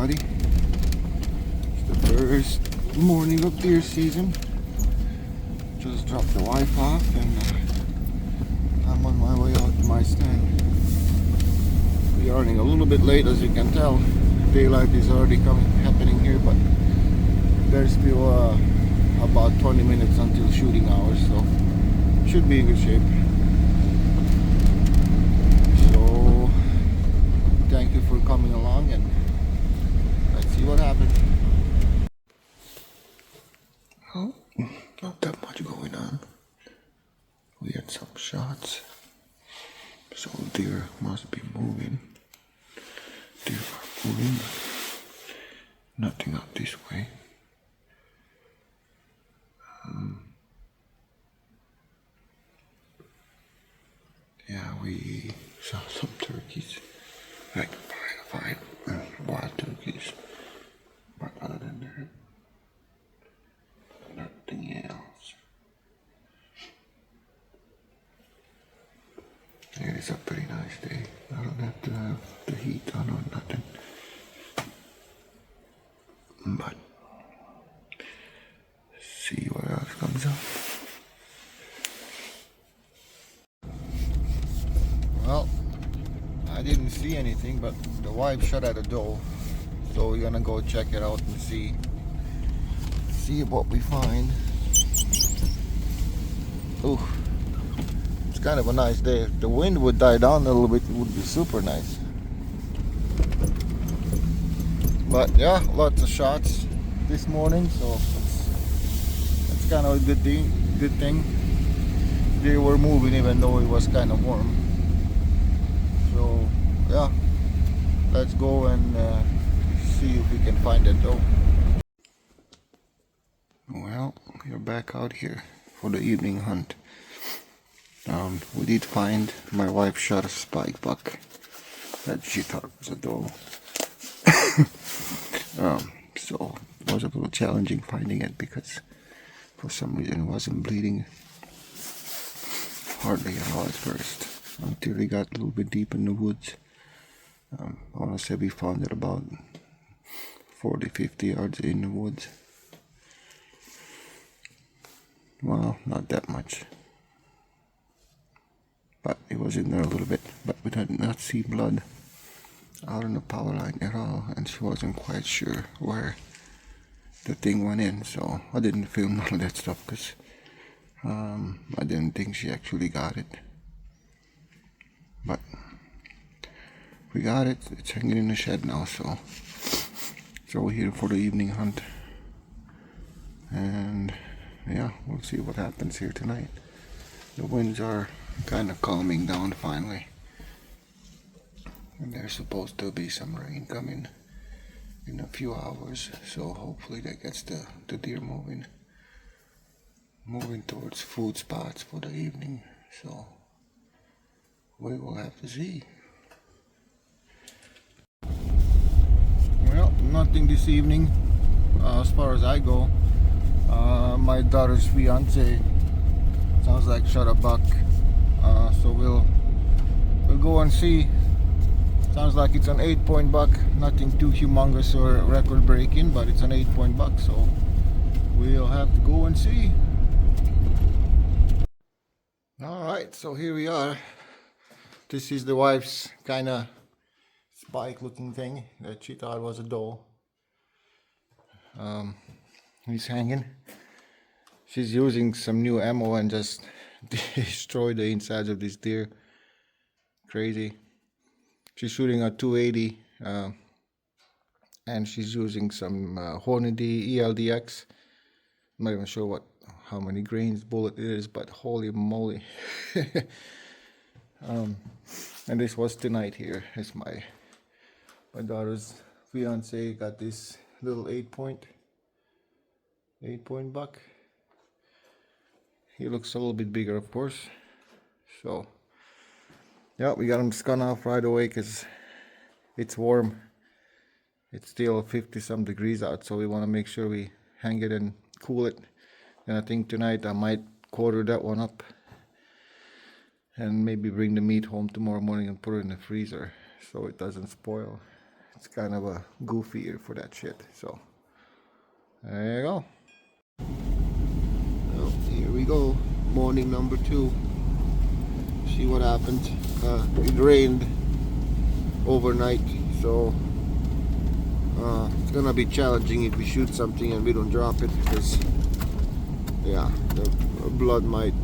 everybody. It's the first morning of deer season. Just dropped the wife off and I'm on my way out to my stand. We are running a little bit late, as you can tell. Daylight is already happening here, but there's still about 20 minutes until shooting hours, so should be in good shape. So thank you for coming along, and let's see what happens. Oh, not that much going on. We had some shots, so deer must be moving. Deer are moving, but nothing up this way. Yeah, we saw some turkeys, like five wild turkeys, but other than that, nothing else. It is a pretty nice day. I don't have to have the heat on or nothing, but see what else comes up. Well, I didn't see anything, but the wife shot at a doe, so we're gonna go check it out and see what we find. Ooh, it's kind of a nice day. If the wind would die down a little bit, it would be super nice. But yeah, lots of shots this morning, so it's kind of a good thing. They were moving even though it was kind of warm. So yeah, let's go and see if we can find it though. Well, we're back out here for the evening hunt. We did find, my wife shot a spike buck that she thought was a doe. So it was a little challenging finding it because for some reason it wasn't bleeding hardly at all at first, until we got a little bit deep in the woods. I want to say we found it about 40-50 yards in the woods. Well, not that much, but it was in there a little bit. But we did not see blood out on the power line at all, and she wasn't quite sure where the thing went in, so I didn't film none of that stuff because I didn't think she actually got it. But we got it. It's hanging in the shed now, so we're here for the evening hunt, and yeah, we'll see what happens here tonight. The winds are kind of calming down finally, and there's supposed to be some rain coming in a few hours, so hopefully that gets the deer moving towards food spots for the evening. So we will have to see. Well, nothing this evening as far as I go. My daughter's fiance sounds like shot a buck, so we'll go and see. Sounds like it's an 8-point buck, nothing too humongous or record breaking, but it's an 8-point buck, so we'll have to go and see. Alright, so here we are. This is the wife's kind of spike looking thing that she thought was a doe. He's hanging. She's using some new ammo and just destroyed the insides of this deer. Crazy. She's shooting a 280 and she's using some Hornady ELDX. I'm not even sure how many grains bullet it is, but holy moly. And this was tonight here. It's my daughter's fiance got this little 8-point buck. He looks a little bit bigger, of course. So yeah, we got him spun off right away because it's warm. It's still 50 some degrees out, so we want to make sure we hang it and cool it. And I think tonight I might quarter that one up and maybe bring the meat home tomorrow morning and put it in the freezer so it doesn't spoil. it's kind of a goofy year for that shit. So there you go. Well, here we go. Morning number 2. See what happens. It rained overnight, so it's gonna be challenging if we shoot something and we don't drop it, because yeah, the blood might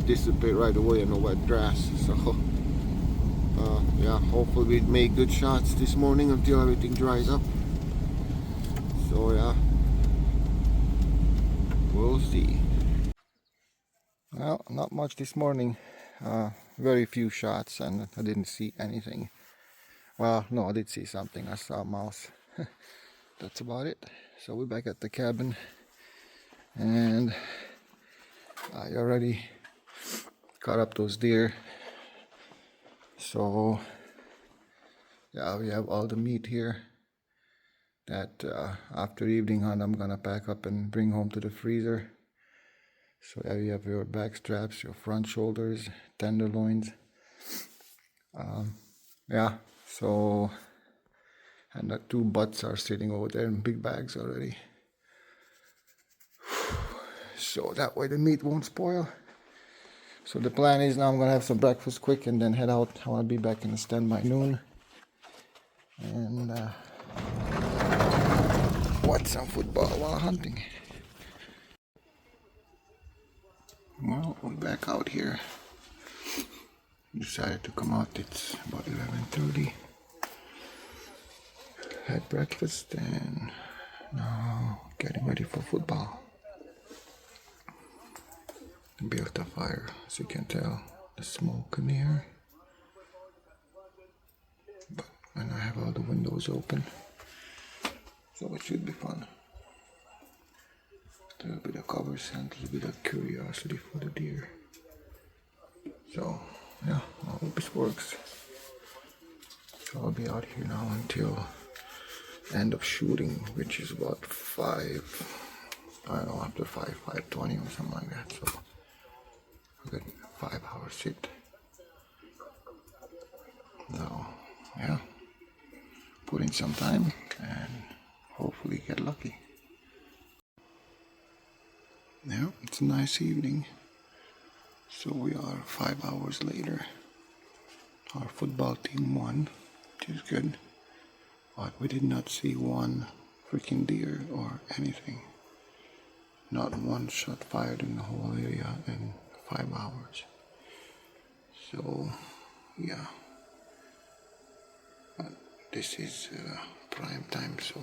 dissipate right away in the wet grass. So yeah, hopefully we make good shots this morning until everything dries up. So yeah, we'll see. Well, not much this morning. Very few shots, and I didn't see anything. Well, no, I did see something. I saw a mouse. That's about it. So we're back at the cabin, and I already cut up those deer. So yeah, we have all the meat here that after evening hunt I'm gonna pack up and bring home to the freezer. So yeah, you have your back straps, your front shoulders, tenderloins. Yeah, so, and the 2 butts are sitting over there in big bags already. So that way the meat won't spoil. So the plan is now I'm gonna have some breakfast quick and then head out. I wanna be back in the stand by noon. And watch some football while hunting. Well, we're back out here. Decided to come out. It's about 11:30. Had breakfast and now getting ready for football. Built a fire, as you can tell, the smoke in the air. But when I have all the windows open, so it should be fun. A little bit of cover scent, a little bit of curiosity for the deer. So yeah, I hope this works. So I'll be out here now until end of shooting, which is about 5, I don't know, after 5:20 or something like that. So a good 5-hour sit. So yeah, put in some time and hopefully get lucky. Yeah, it's a nice evening. So we are 5 hours later. Our football team won, which is good. But we did not see one freaking deer or anything. Not one shot fired in the whole area in 5 hours. So yeah, but this is prime time, so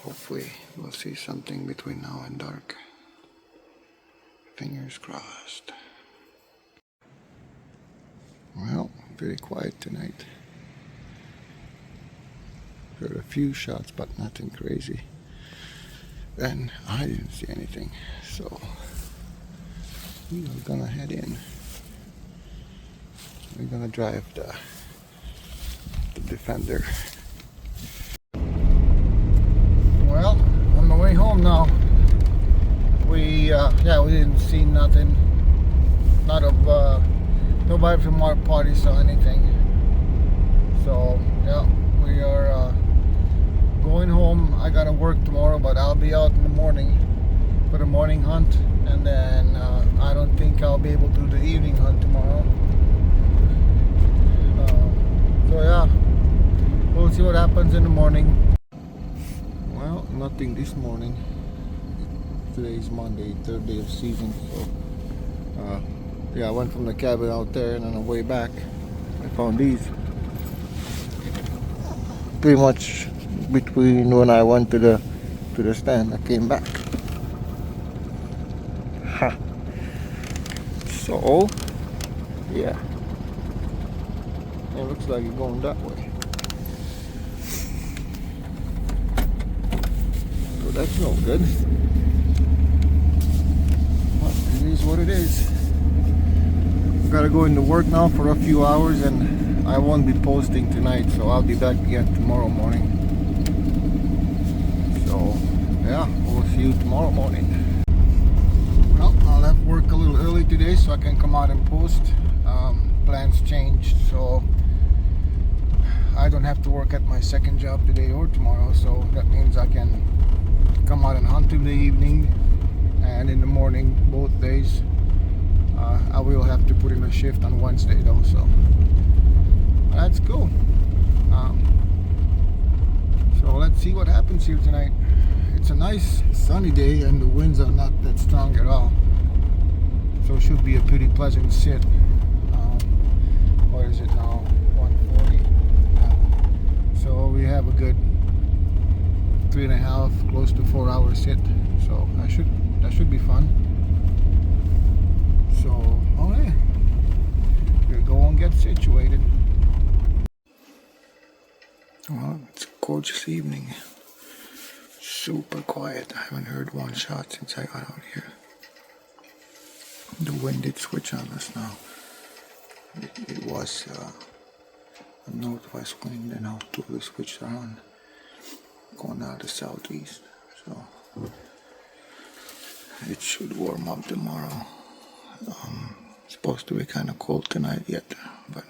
hopefully we'll see something between now and dark. Fingers crossed. Well, very quiet tonight. Heard a few shots, but nothing crazy. And I didn't see anything, so we are gonna head in. We're gonna drive the Defender. Well, on the way home now. We didn't see nothing. Nobody from our party saw anything. So yeah, we are going home. I gotta work tomorrow, but I'll be out in the morning for the morning hunt, and then I don't think I'll be able to do the evening hunt tomorrow. So yeah, we'll see what happens in the morning. Well, nothing this morning. Today is Monday, 3rd day of season. So yeah, I went from the cabin out there, and on the way back I found these. Pretty much between when I went to the stand, I came back. Ha. So yeah, it looks like you're going that way. So that's no good. But it is what it is. Gotta go into work now for a few hours, and I won't be posting tonight, so I'll be back again tomorrow morning. So yeah, we'll see you tomorrow morning. Well, I'll have work a little early today so I can come out and post. Plans changed, so I don't have to work at my second job today or tomorrow, so that means I can come out and hunt in the evening and in the morning, both days. I will have to put in a shift on Wednesday though, so that's cool. So let's see what happens here tonight. It's a nice sunny day and the winds are not that strong at all, so it should be a pretty pleasant sit. What is it now? 1:40. Yeah. So we have a good 3.5, close to 4 hour sit. So that should be fun. So, oh yeah, we'll go and get situated. Well, it's a gorgeous evening. Super quiet. I haven't heard one shot since I got out here. The wind did switch on us now. It was a northwest wind, and now totally switched around, going out to southeast. So it should warm up tomorrow. Supposed to be kind of cold tonight yet, but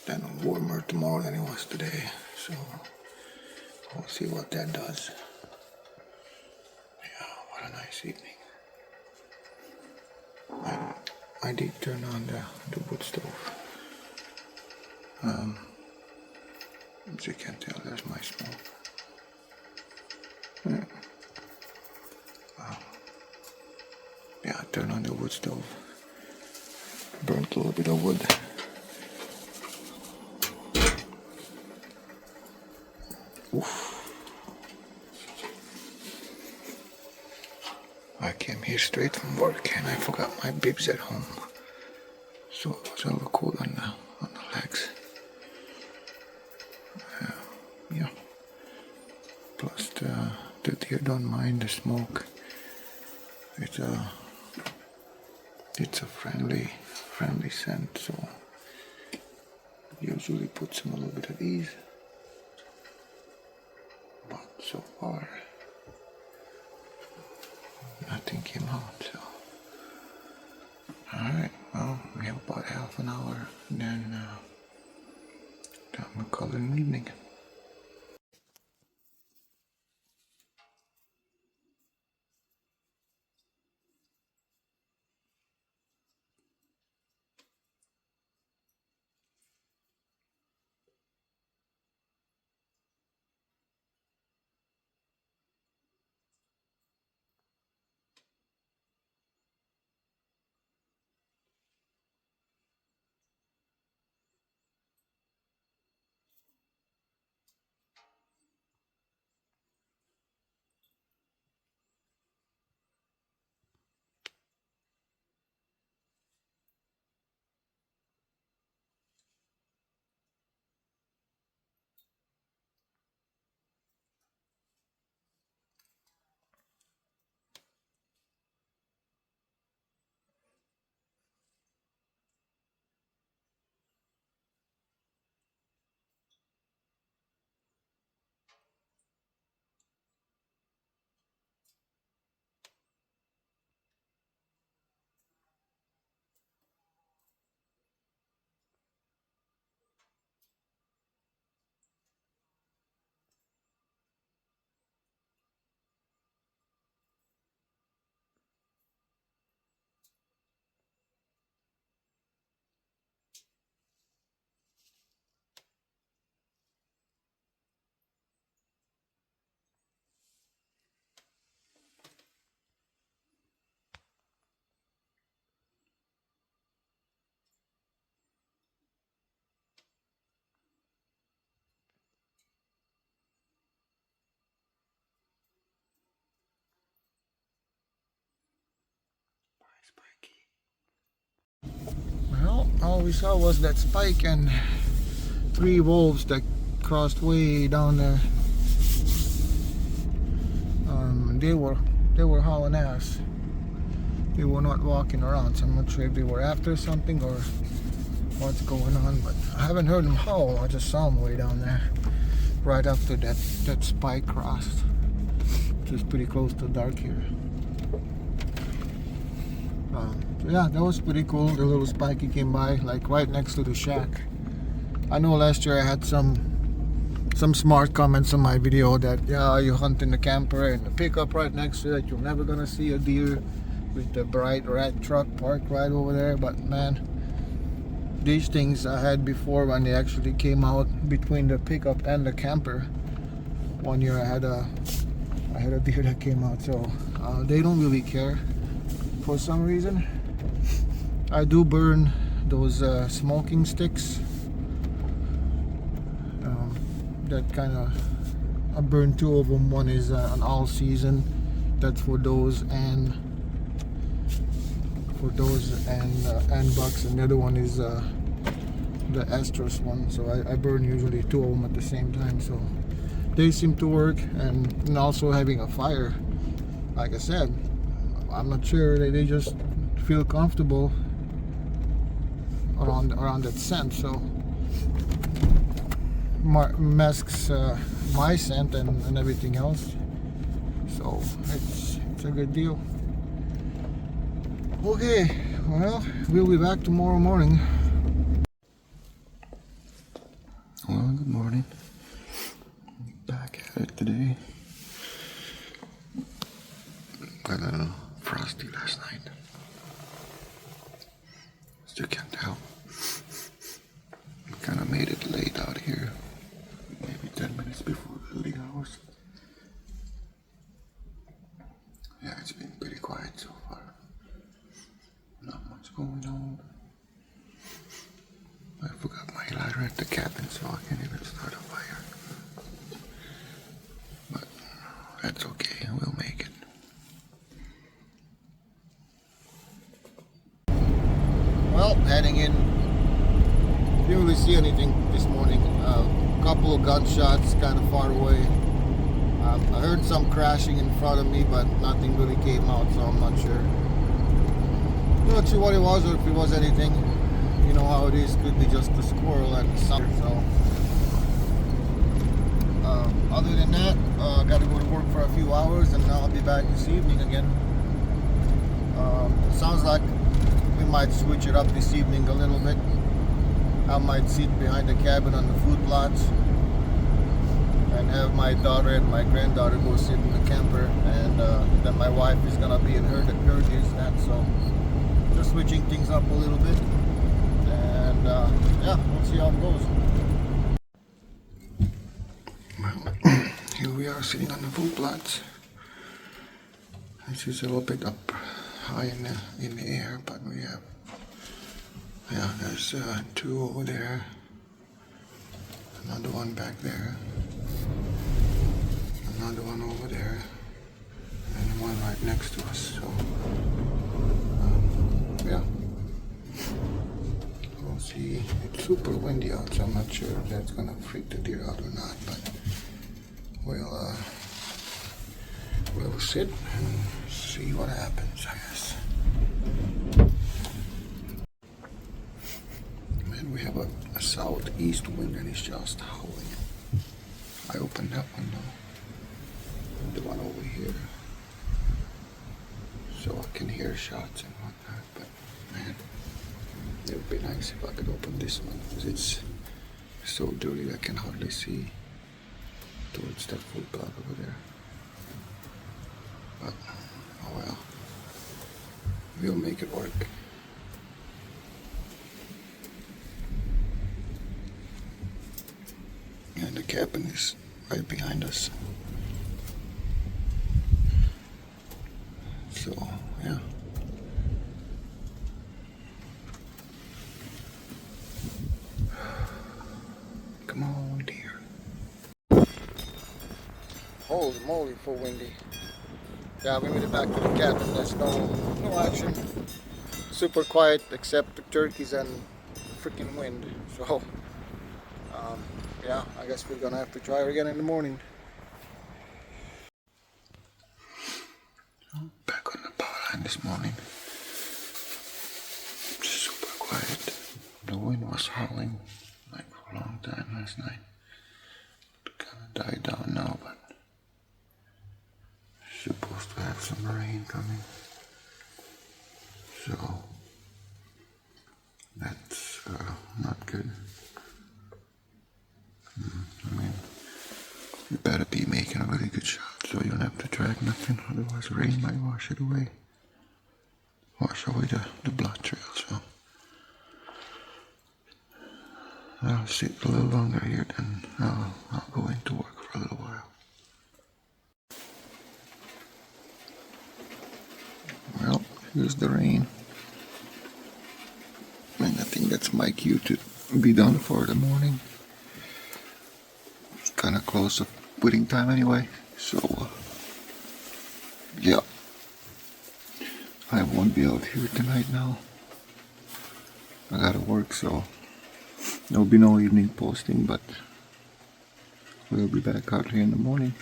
then warmer tomorrow than it was today. So we'll see what that does. Yeah, what a nice evening. I did turn on the wood stove. As you can tell, there's my smoke. Yeah. Yeah, I turned on the wood stove. Burnt a little bit of wood. Oof. I came here straight from work and I forgot my bibs at home, so it was a little cold on the legs. Yeah. Plus the deer don't mind the smoke. It's a friendly scent, so usually puts them a little bit at ease. But so far, nothing came out. So, all right. Well, we have about half an hour, and then time to call it an evening. Well, all we saw was that spike and 3 wolves that crossed way down there. They were hauling ass. They were not walking around, so I'm not sure if they were after something or what's going on, but I haven't heard them howl. I just saw them way down there right after that spike crossed, which is pretty close to dark here. So yeah, that was pretty cool. The little spiky came by like right next to the shack, I know last year I had some smart comments on my video that, yeah, you hunt in the camper and the pickup right next to it, you're never gonna see a deer with the bright red truck parked right over there. But man, these things I had before when they actually came out between the pickup and the camper. One year I had a deer that came out, so they don't really care for some reason. I do burn those smoking sticks. That kind of, I burned 2 of them. One is an all season, that's for those and bucks, and the other one is the estrus one. So I burn usually 2 of them at the same time, so they seem to work. And also having a fire, like I said, I'm not sure, they just feel comfortable around that scent, so masks my scent and everything else, so it's a good deal. Okay, well, we'll be back tomorrow morning. Well, good morning. Back at it today. Got a little frosty last night. As you can tell, we kind of made it late out here. Maybe 10 minutes before the early hours. Yeah, it's been pretty quiet so far. Not much going on. I forgot my lighter at the cabin, so I can't even start a fire. But that's okay, we'll make it. Well, heading in. Didn't really see anything this morning. Couple of gunshots kind of far away. I heard some crashing in front of me, but nothing really came out, so I'm not sure. Not sure what it was or if it was anything. You know how it is, could be just a squirrel and something. So other than that, I got to go to work for a few hours, and I'll be back this evening again. Sounds like we might switch it up this evening a little bit. I might sit behind the cabin on the food plots and have my daughter and my granddaughter go sit in the camper, and then my wife is gonna be in her deer stand. So just switching things up a little bit, and yeah, we'll see how it goes. Well, here we are sitting on the food plots. This is a little bit up high in the air, but we have, yeah, there's 2 over there, another one back there, another one over there, and one right next to us. So yeah, we'll see. It's super windy out, so I'm not sure if that's gonna freak the deer out or not, but we'll sit and see what happens, I guess. Man, we have a southeast wind and it's just howling. I opened that one now, the one over here, so I can hear shots and whatnot. But man, it would be nice if I could open this one, because it's so dirty I can hardly see towards that food plot over there. But oh well, we'll make it work. And the cabin is right behind us. So yeah. Come on, dear. Holy moly, for windy. Yeah, we made it back to the cabin. There's no action. Super quiet except the turkeys and freaking wind. So yeah, I guess we're gonna have to try her again in the morning. Back on the power line this morning. Super quiet. The wind was howling like for a long time last night. It kind of died down now, but supposed to have some rain coming. So that's not good. You better be making a really good shot so you don't have to drag nothing, otherwise rain might wash it away. Wash away the blood trail, so I'll sit a little longer here, then I'll go into work for a little while. Well, here's the rain. And I think that's my cue to be done for the morning. It's kind of close to quitting time anyway, so yeah. I won't be out here tonight now. I gotta work, so there'll be no evening posting, but we'll be back out here in the morning.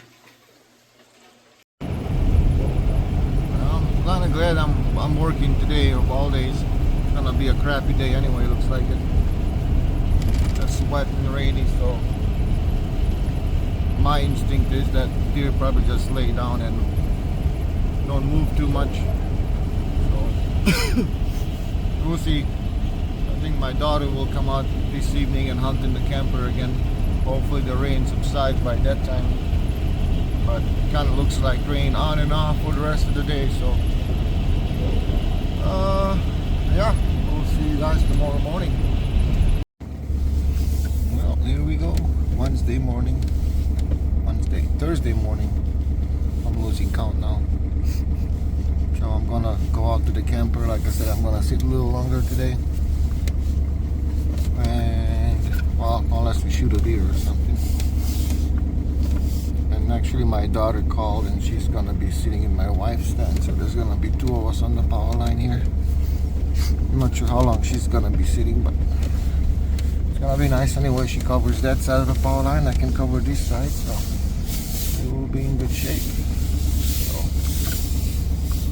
I'm kind of glad I'm working today of all days. It's gonna be a crappy day anyway, looks like it. It's wet and rainy, so my instinct is that deer probably just lay down and don't move too much. So we'll see. I think my daughter will come out this evening and hunt in the camper again. Hopefully the rain subsides by that time. But it kind of looks like rain on and off for the rest of the day, so yeah, we'll see you guys tomorrow morning. Well, here we go. Thursday morning. I'm losing count now. So I'm gonna go out to the camper. Like I said, I'm gonna sit a little longer today. And, well, unless we shoot a deer or something. And actually my daughter called and she's gonna be sitting in my wife's stand. So there's gonna be two of us on the power line here. I'm not sure how long she's gonna be sitting, but it's gonna be nice anyway. She covers that side of the power line. I can cover this side, so we will be in good shape. So,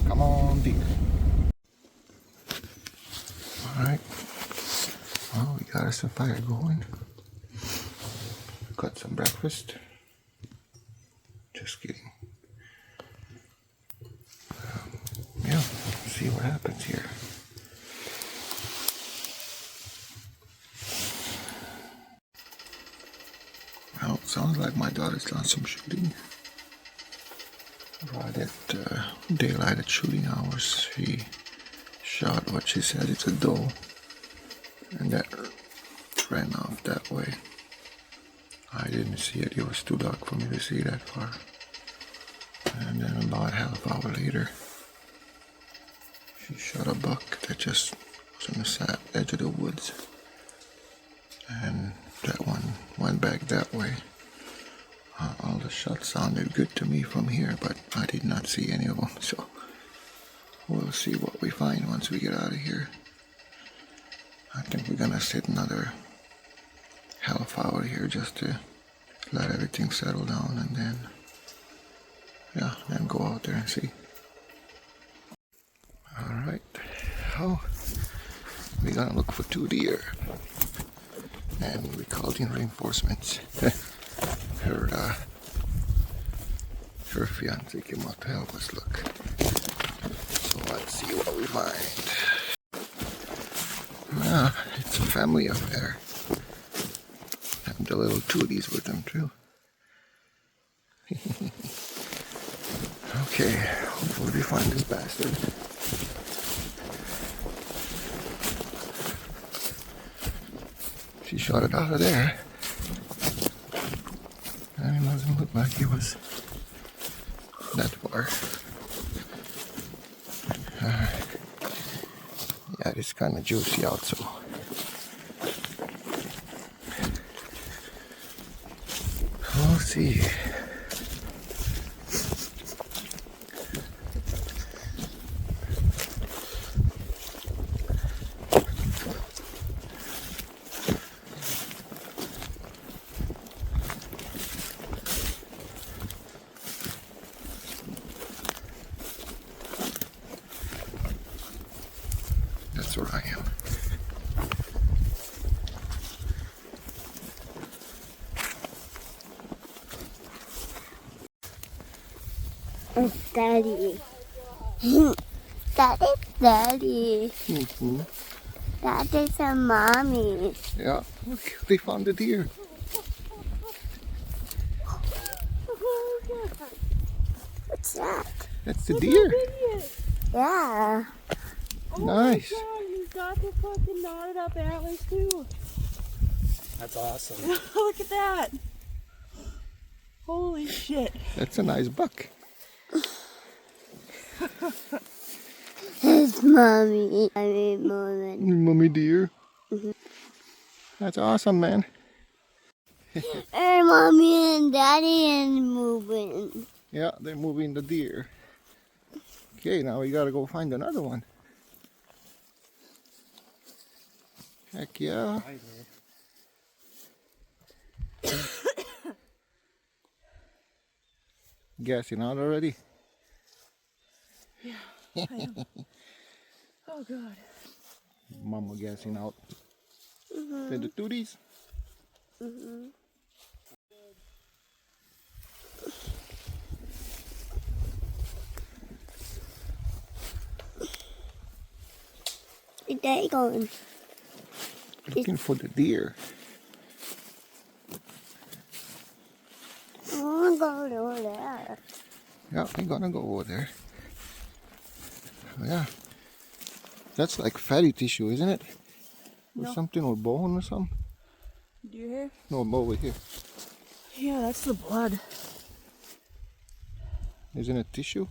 come on, deer. Alright. Well, we got us a fire going. Got some breakfast. Just kidding. Yeah, see what happens here. Well, it sounds like my daughter's done some shooting. Right at daylight shooting hours, she shot what she said it's a doe, and that ran off that way. I didn't see it. It was too dark for me to see that far. And then about a half hour later, she shot a buck that just was on the edge of the woods. And that one went back that way. All the shots sounded good to me from here, but I did not see any of them. So we'll see what we find once we get out of here. I think we're gonna sit another half hour here just to let everything settle down, and then then go out there and see. Alright, so we're gonna look for 2 deer, and we called in reinforcements. Her fiance came out to help us look, so let's see what we find. It's a family affair. And the little tooties with them too. Okay, hopefully we find this bastard. She shot it out of there. And it doesn't look like it was that far. Yeah, it's kind of juicy out, so we'll see. That's where I am. It's Daddy. That is Daddy. Mm-hmm. That is a Mommy. Yeah, look, they found a deer. What's that? That's the Look deer. how big he is. Yeah. Oh Nice. my God, he's got the fucking knotted up antlers too. That's awesome. Look at that. Holy shit. That's a nice buck. It's mommy. I mean, mommy. Mummy deer. That's awesome, man. And mommy and daddy and moving. Yeah, they're moving the deer. Okay, now we gotta go find another one. Heck yeah. Gassing out already? I am. Oh God. Mama gassing out. With the tooties. Where's daddy going? Looking for the deer. I want to go over there. Yeah, we're gonna go over there. Yeah. That's like fatty tissue, isn't it? Or No. something, or bone or something? Do you hear? No, over here. Yeah, that's the blood. Isn't it tissue?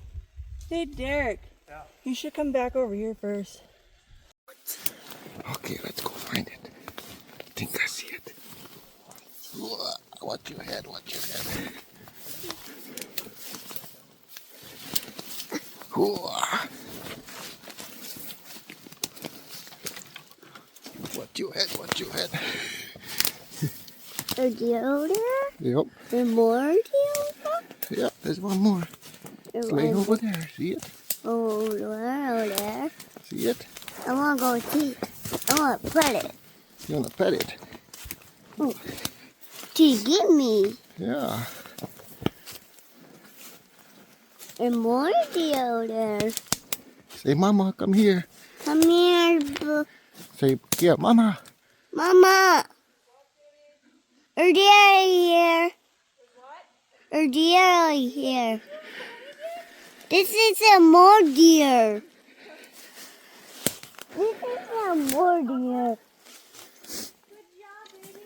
Hey, Derek. Yeah. You should come back over here first. Okay, let's go find it. I think I see it. Watch your head, watch your head. Watch your head, watch your head. A deer over there? Yep, And more deer over yeah, there's one more. there? It's laying over there, see it? Over there. See it? I want to go see it. I want to pet it. You wanna pet it? To give me. Yeah. And more deer over there. Say, Mama, come here. Come here, boo. Say, yeah, Mama. Mama. Are deer here? Are deer here? This is a more deer. This is a more deer. Good job, baby.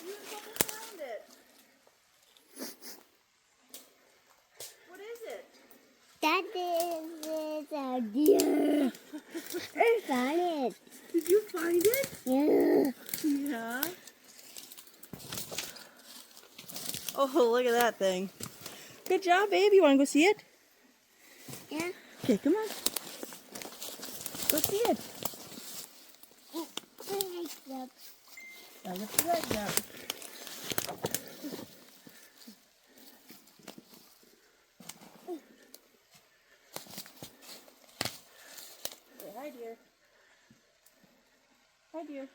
You almost found it. What is it? That is a deer. I found it. Did you find it? Yeah. Yeah. Oh, look at that thing. Good job, baby. You want to go see it? Yeah. Okay, come on. Go see it. Now lift your legs up. Say hi, dear. Hi, dear.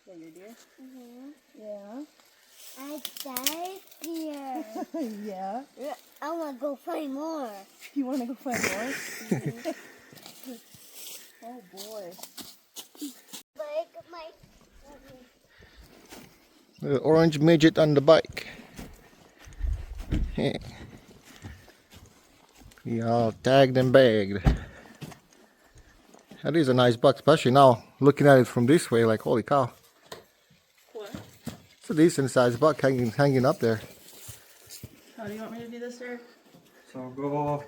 Say your dear. Yeah. I died here. Yeah. I want to go find more. You want to go find more? Oh boy. Like my. The orange midget on the bike. He all tagged and bagged. That is a nice buck, especially now looking at it from this way, like holy cow. What? It's a decent sized buck hanging up there. How do you want me to do this, sir? So go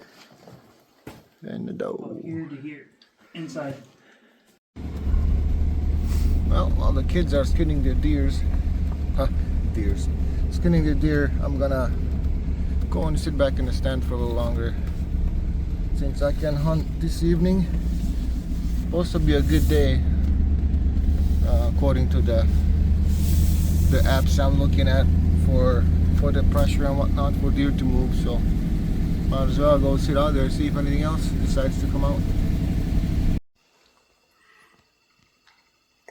And the doe. here to here, inside. Well, while the kids are skinning their skinning their deer, I'm gonna go and sit back in the stand for a little longer. Since I can hunt this evening, supposed to be a good day, according to the apps I'm looking at for the pressure and whatnot for deer to move. So might as well go sit out there, see if anything else decides to come out.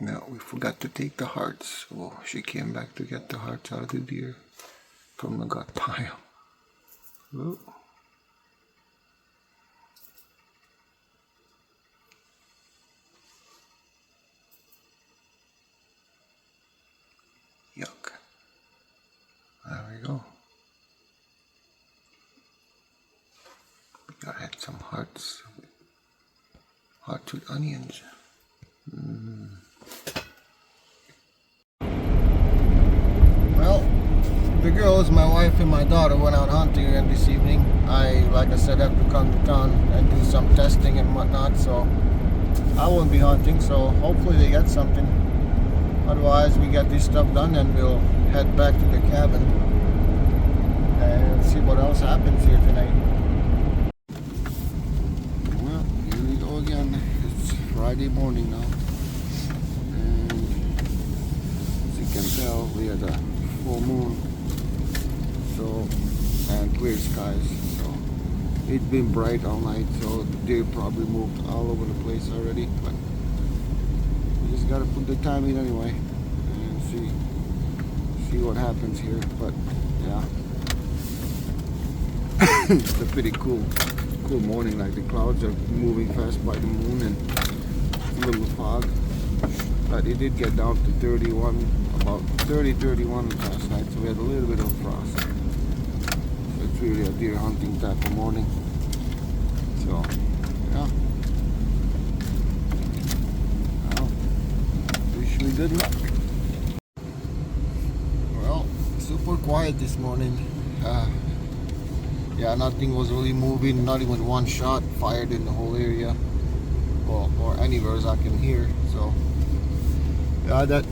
Now we forgot to take the hearts, so she came back to get the hearts out of the deer from the gut pile. Ooh. Yuck. There we go. nuts, hot with onions. Well, the girls, my wife and my daughter went out hunting again this evening. Like I said, have to come to town and do some testing and whatnot, so I won't be hunting, so hopefully they get something. Otherwise, we get this stuff done and we'll head back to the cabin and see what else happens here tonight. Well, here we go again. It's Friday morning now, and as you can tell, we had a full moon, so, and clear skies, so it's been bright all night, so the deer probably moved all over the place already, but we just gotta put the time in anyway and see what happens here. But yeah, it's a pretty cool morning. Like the clouds are moving fast by the moon and a little fog, but it did get down to 31, about 30-31 last night, so we had a little bit of frost. So it's really a deer hunting type of morning. So yeah, well, wish me good luck. Well, super quiet this morning. Yeah, nothing was really moving, not even one shot fired in the whole area, well, or anywhere as I can hear. So yeah, that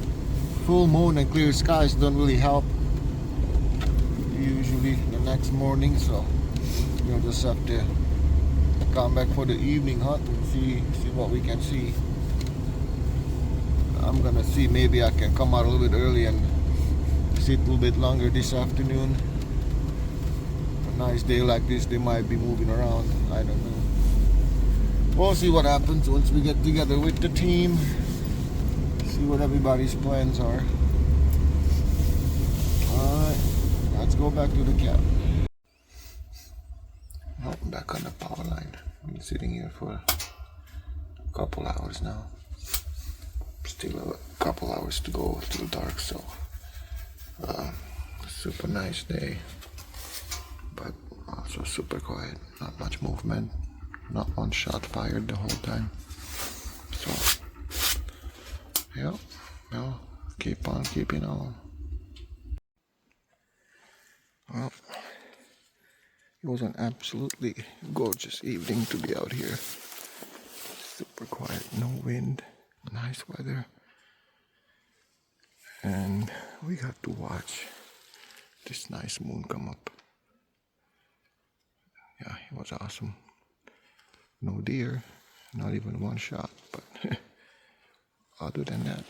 full moon and clear skies don't really help usually the next morning, so we'll just have to come back for the evening hunt and see what we can see. I'm gonna see, maybe I can come out a little bit early and sit a little bit longer this afternoon. A nice day like this, they might be moving around, I don't know. We'll see what happens once we get together with the team, see what everybody's plans are. Alright, let's go back to the cabin. Oh, I'm back on the power line. I've been sitting here for a couple hours now. Still a couple hours to go till dark, so super nice day, but also super quiet. Not much movement, not one shot fired the whole time. So yeah, well, keep on keeping on. Well, it was an absolutely gorgeous evening to be out here. Super quiet, no wind, nice weather, and we got to watch this nice moon come up. Yeah, it was awesome. No deer, not even one shot, but other than that,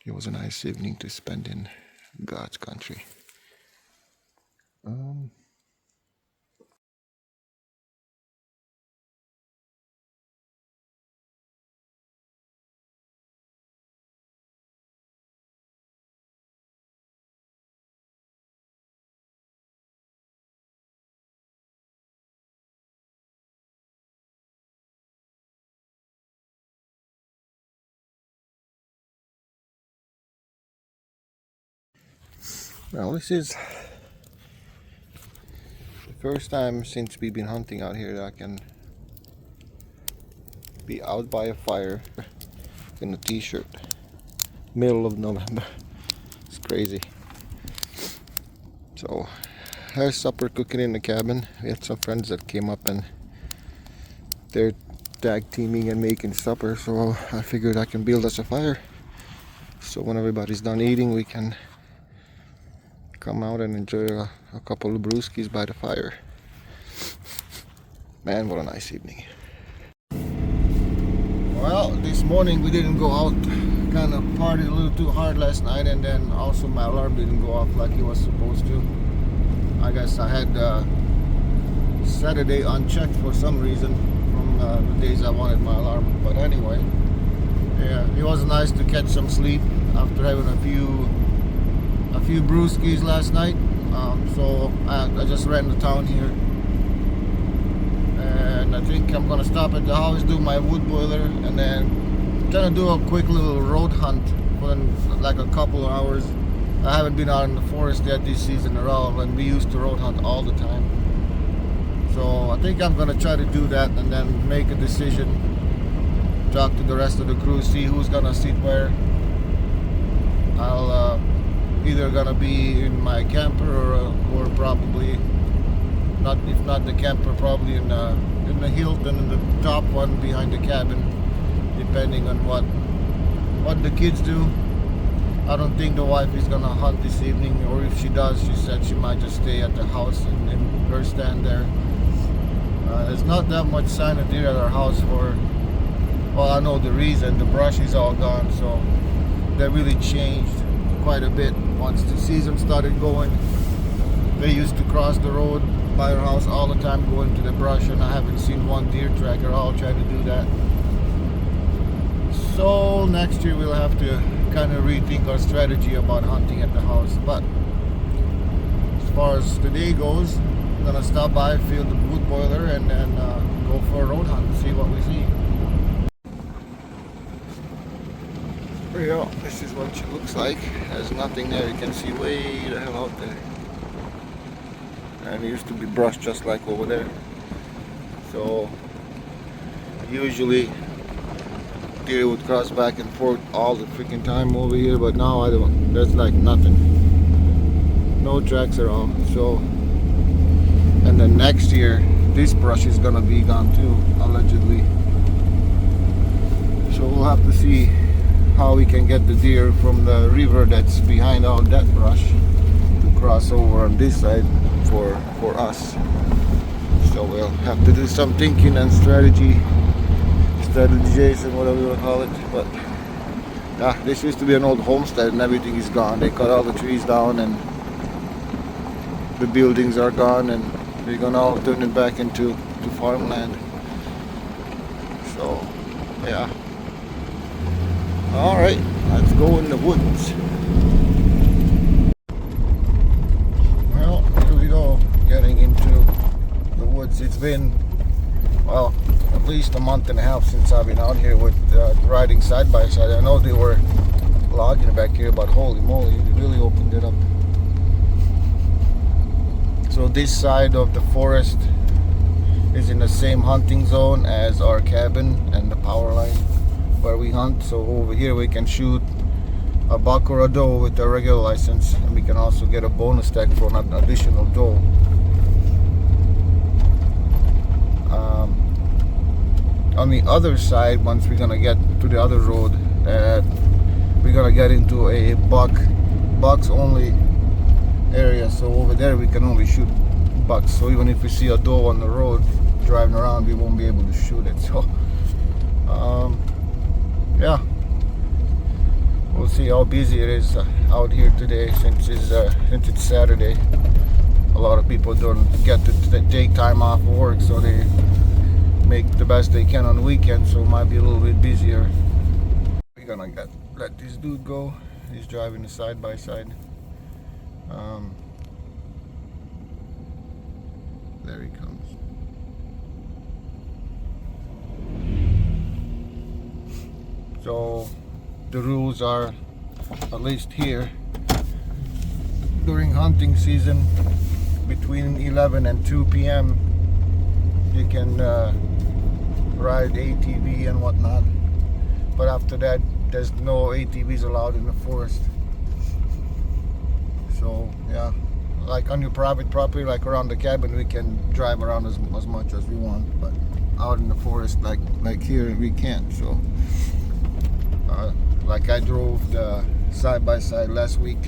it was a nice evening to spend in God's country. Well, this is the first time since we've been hunting out here that I can be out by a fire in a t-shirt, middle of November. It's crazy. So there's supper cooking in the cabin. We had some friends that came up and they're tag teaming and making supper, so I figured I can build us a fire, so when everybody's done eating we can come out and enjoy a couple of brewskis by the fire. Man, what a nice evening. Well, this morning we didn't go out, kind of partied a little too hard last night, and then also my alarm didn't go off like it was supposed to. I guess I had Saturday unchecked for some reason from the days I wanted my alarm. But anyway, yeah, it was nice to catch some sleep after having a few brewskis last night. So I just ran to town here, and I think I'm gonna stop at the house, do my wood boiler, and then trying to do a quick little road hunt for like a couple of hours. I haven't been out in the forest yet this season at all, and we used to road hunt all the time. So I think I'm gonna try to do that and then make a decision. Talk to the rest of the crew, see who's gonna sit where. I'll either gonna be in my camper or probably not. If not the camper, probably in the Hilton, in the top one behind the cabin, depending on what the kids do. I don't think the wife is gonna hunt this evening, or if she does, she said she might just stay at the house and her stand there. There's not that much sign of deer at our house for, well, I know the reason. The brush is all gone, so that really changed quite a bit once the season started going. They used to cross the road by our house all the time, going to the brush, and I haven't seen one deer tracker. I'll try to do that. So next year we'll have to kind of rethink our strategy about hunting at the house. But as far as today goes, I'm gonna stop by, fill the wood boiler, and then go for a road hunt and see what we see. There you go. This is what she looks like. There's nothing there. You can see way the hell out there. And it used to be brush just like over there. So usually deer would cross back and forth all the freaking time over here, but now I don't. There's like nothing. No tracks at all. So, and then next year this brush is gonna be gone too, allegedly. So we'll have to see how we can get the deer from the river that's behind all that brush to cross over on this side for us. So we'll have to do some thinking and strategization, whatever you want to call it. But yeah, this used to be an old homestead and everything is gone. They cut all the trees down and the buildings are gone, and they're gonna all turn it back into farmland. So yeah. Alright, let's go in the woods. Well, here we go, getting into the woods. It's been, well, at least a month and a half since I've been out here with riding side by side. I know they were logging back here, but holy moly, they really opened it up. So this side of the forest is in the same hunting zone as our cabin and the power line where we hunt. So over here we can shoot a buck or a doe with a regular license, and we can also get a bonus tag for an additional doe. On the other side, once we're gonna get to the other road, we're gonna get into a bucks only area. So over there we can only shoot bucks. So even if we see a doe on the road driving around, we won't be able to shoot it. So yeah, we'll see how busy it is out here today, since it's Saturday. A lot of people don't get to take time off work, so they make the best they can on the weekend, so it might be a little bit busier. We're gonna let this dude go. He's driving the side by side. There he comes. So the rules are, at least here, during hunting season between 11 and 2 p.m. you can ride ATV and whatnot, but after that there's no ATVs allowed in the forest. So yeah, like on your private property, like around the cabin, we can drive around as much as we want, but out in the forest, like here, we can't. So like I drove the side by side last week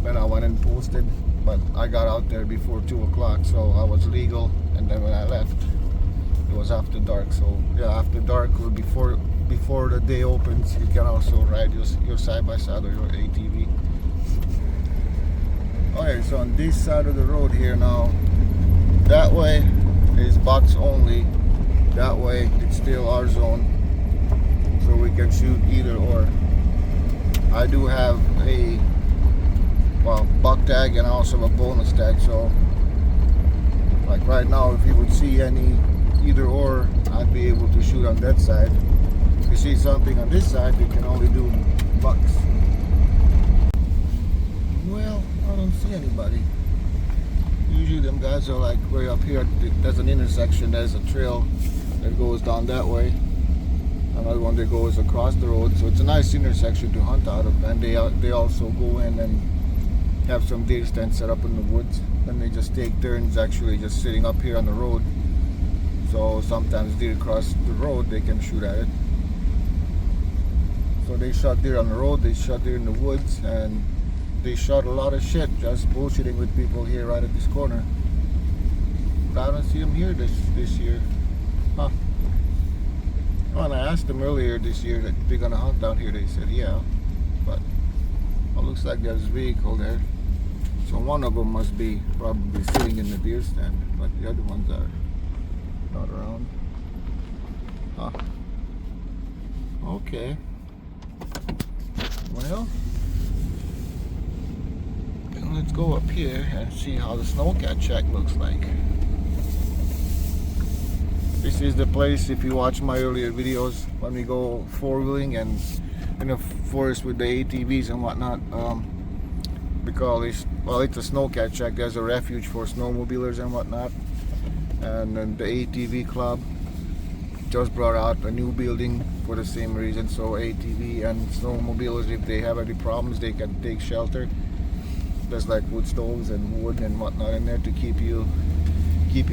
when I went and posted, but I got out there before 2 o'clock, so I was legal. And then when I left, it was after dark. So yeah, after dark or before the day opens, you can also ride your side by side or your ATV. Okay, so on this side of the road here now, that way is bucks only. That way it's still our zone, so we can shoot either or. I do have a buck tag and also a bonus tag, so like right now, if you would see any either or, I'd be able to shoot on that side. If you see something on this side, you can only do bucks. Well, I don't see anybody. Usually them guys guys are like way up here. There's an intersection. There's a trail that goes down that way. Another one that goes across the road. So it's a nice intersection to hunt out of. And they also go in and have some deer stands set up in the woods. And they just take turns actually just sitting up here on the road. So sometimes deer cross the road, they can shoot at it. So they shot deer on the road, they shot deer in the woods, and they shot a lot of shit just bullshitting with people here right at this corner. But I don't see them here this year. Huh. When I asked them earlier this year that they're gonna hunt down here, they said yeah. But it looks like there's a vehicle there. So one of them must be probably sitting in the deer stand, but the other ones are not around. Huh. Okay. Well, then let's go up here and see how the snowcat shack looks like. This is the place, if you watch my earlier videos, when we go four-wheeling and in the forest with the ATVs and whatnot, because it's a snowcat shack. There's a refuge for snowmobilers and whatnot. And then the ATV club just brought out a new building for the same reason. So ATV and snowmobilers, if they have any problems, they can take shelter. There's like wood stoves and wood and whatnot in there to keep you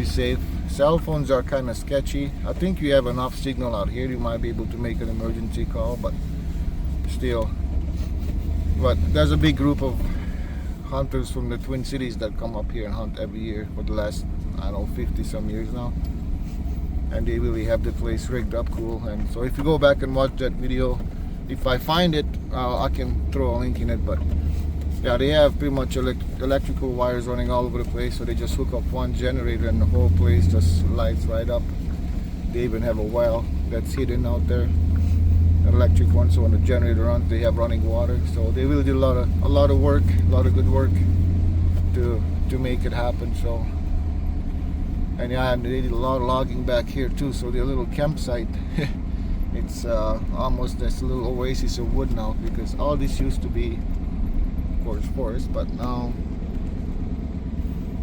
safe. Cell phones are kind of sketchy. I think you have enough signal out here, you might be able to make an emergency call, but still. But there's a big group of hunters from the Twin Cities that come up here and hunt every year for the last, I don't know, 50 some years now. And they really have the place rigged up cool. And so if you go back and watch that video, if I find it, I can throw a link in it. But yeah, they have pretty much electrical wires running all over the place. So they just hook up one generator and the whole place just lights right up. They even have a well that's hidden out there, an electric one. So when the generator runs, they have running water. So they really did a lot of work, a lot of good work to make it happen. So. And yeah, and they did a lot of logging back here too, so their little campsite, it's almost this little oasis of wood now, because all this used to be, of course, forest, but now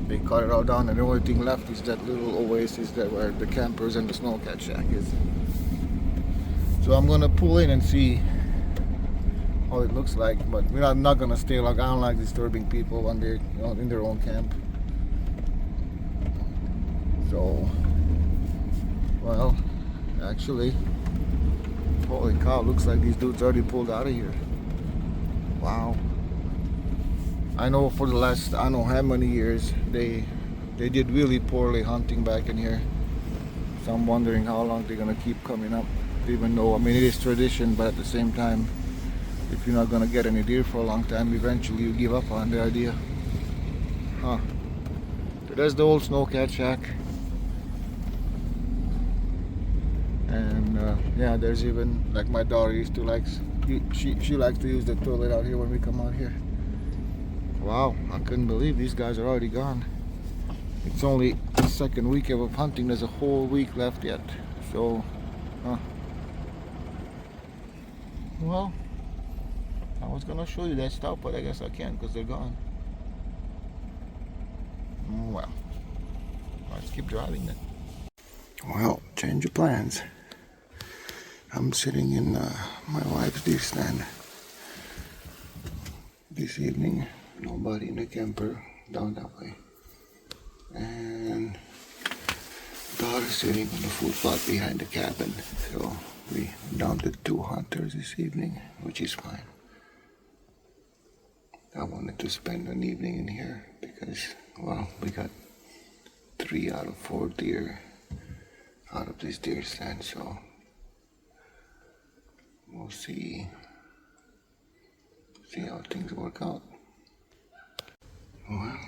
they cut it all down, and the only thing left is that little oasis that where the campers and the snowcat shack is. So I'm gonna pull in and see how it looks like, but I'm not gonna stay long. I don't like disturbing people when they're in their own camp. So, well, actually, holy cow, looks like these dudes already pulled out of here. Wow. I know for the last, I don't know how many years, they did really poorly hunting back in here. So I'm wondering how long they're gonna keep coming up, even though, I mean, it is tradition, but at the same time, if you're not gonna get any deer for a long time, eventually you give up on the idea. Huh. So there's the old snowcat shack. And yeah, there's even, like, my daughter used to she likes to use the toilet out here when we come out here. Wow, I couldn't believe these guys are already gone. It's only the second week of hunting. There's a whole week left yet. So, well, I was gonna show you that stuff, but I guess I can't because they're gone. Well, let's keep driving then. Well, change of plans. I'm sitting in my wife's deer stand this evening. Nobody in the camper down that way. And daughter sitting on the food plot behind the cabin. So we down to 2 hunters this evening, which is fine. I wanted to spend an evening in here because, well, we got 3 out of 4 deer out of this deer stand, so we'll see how things work out. Well,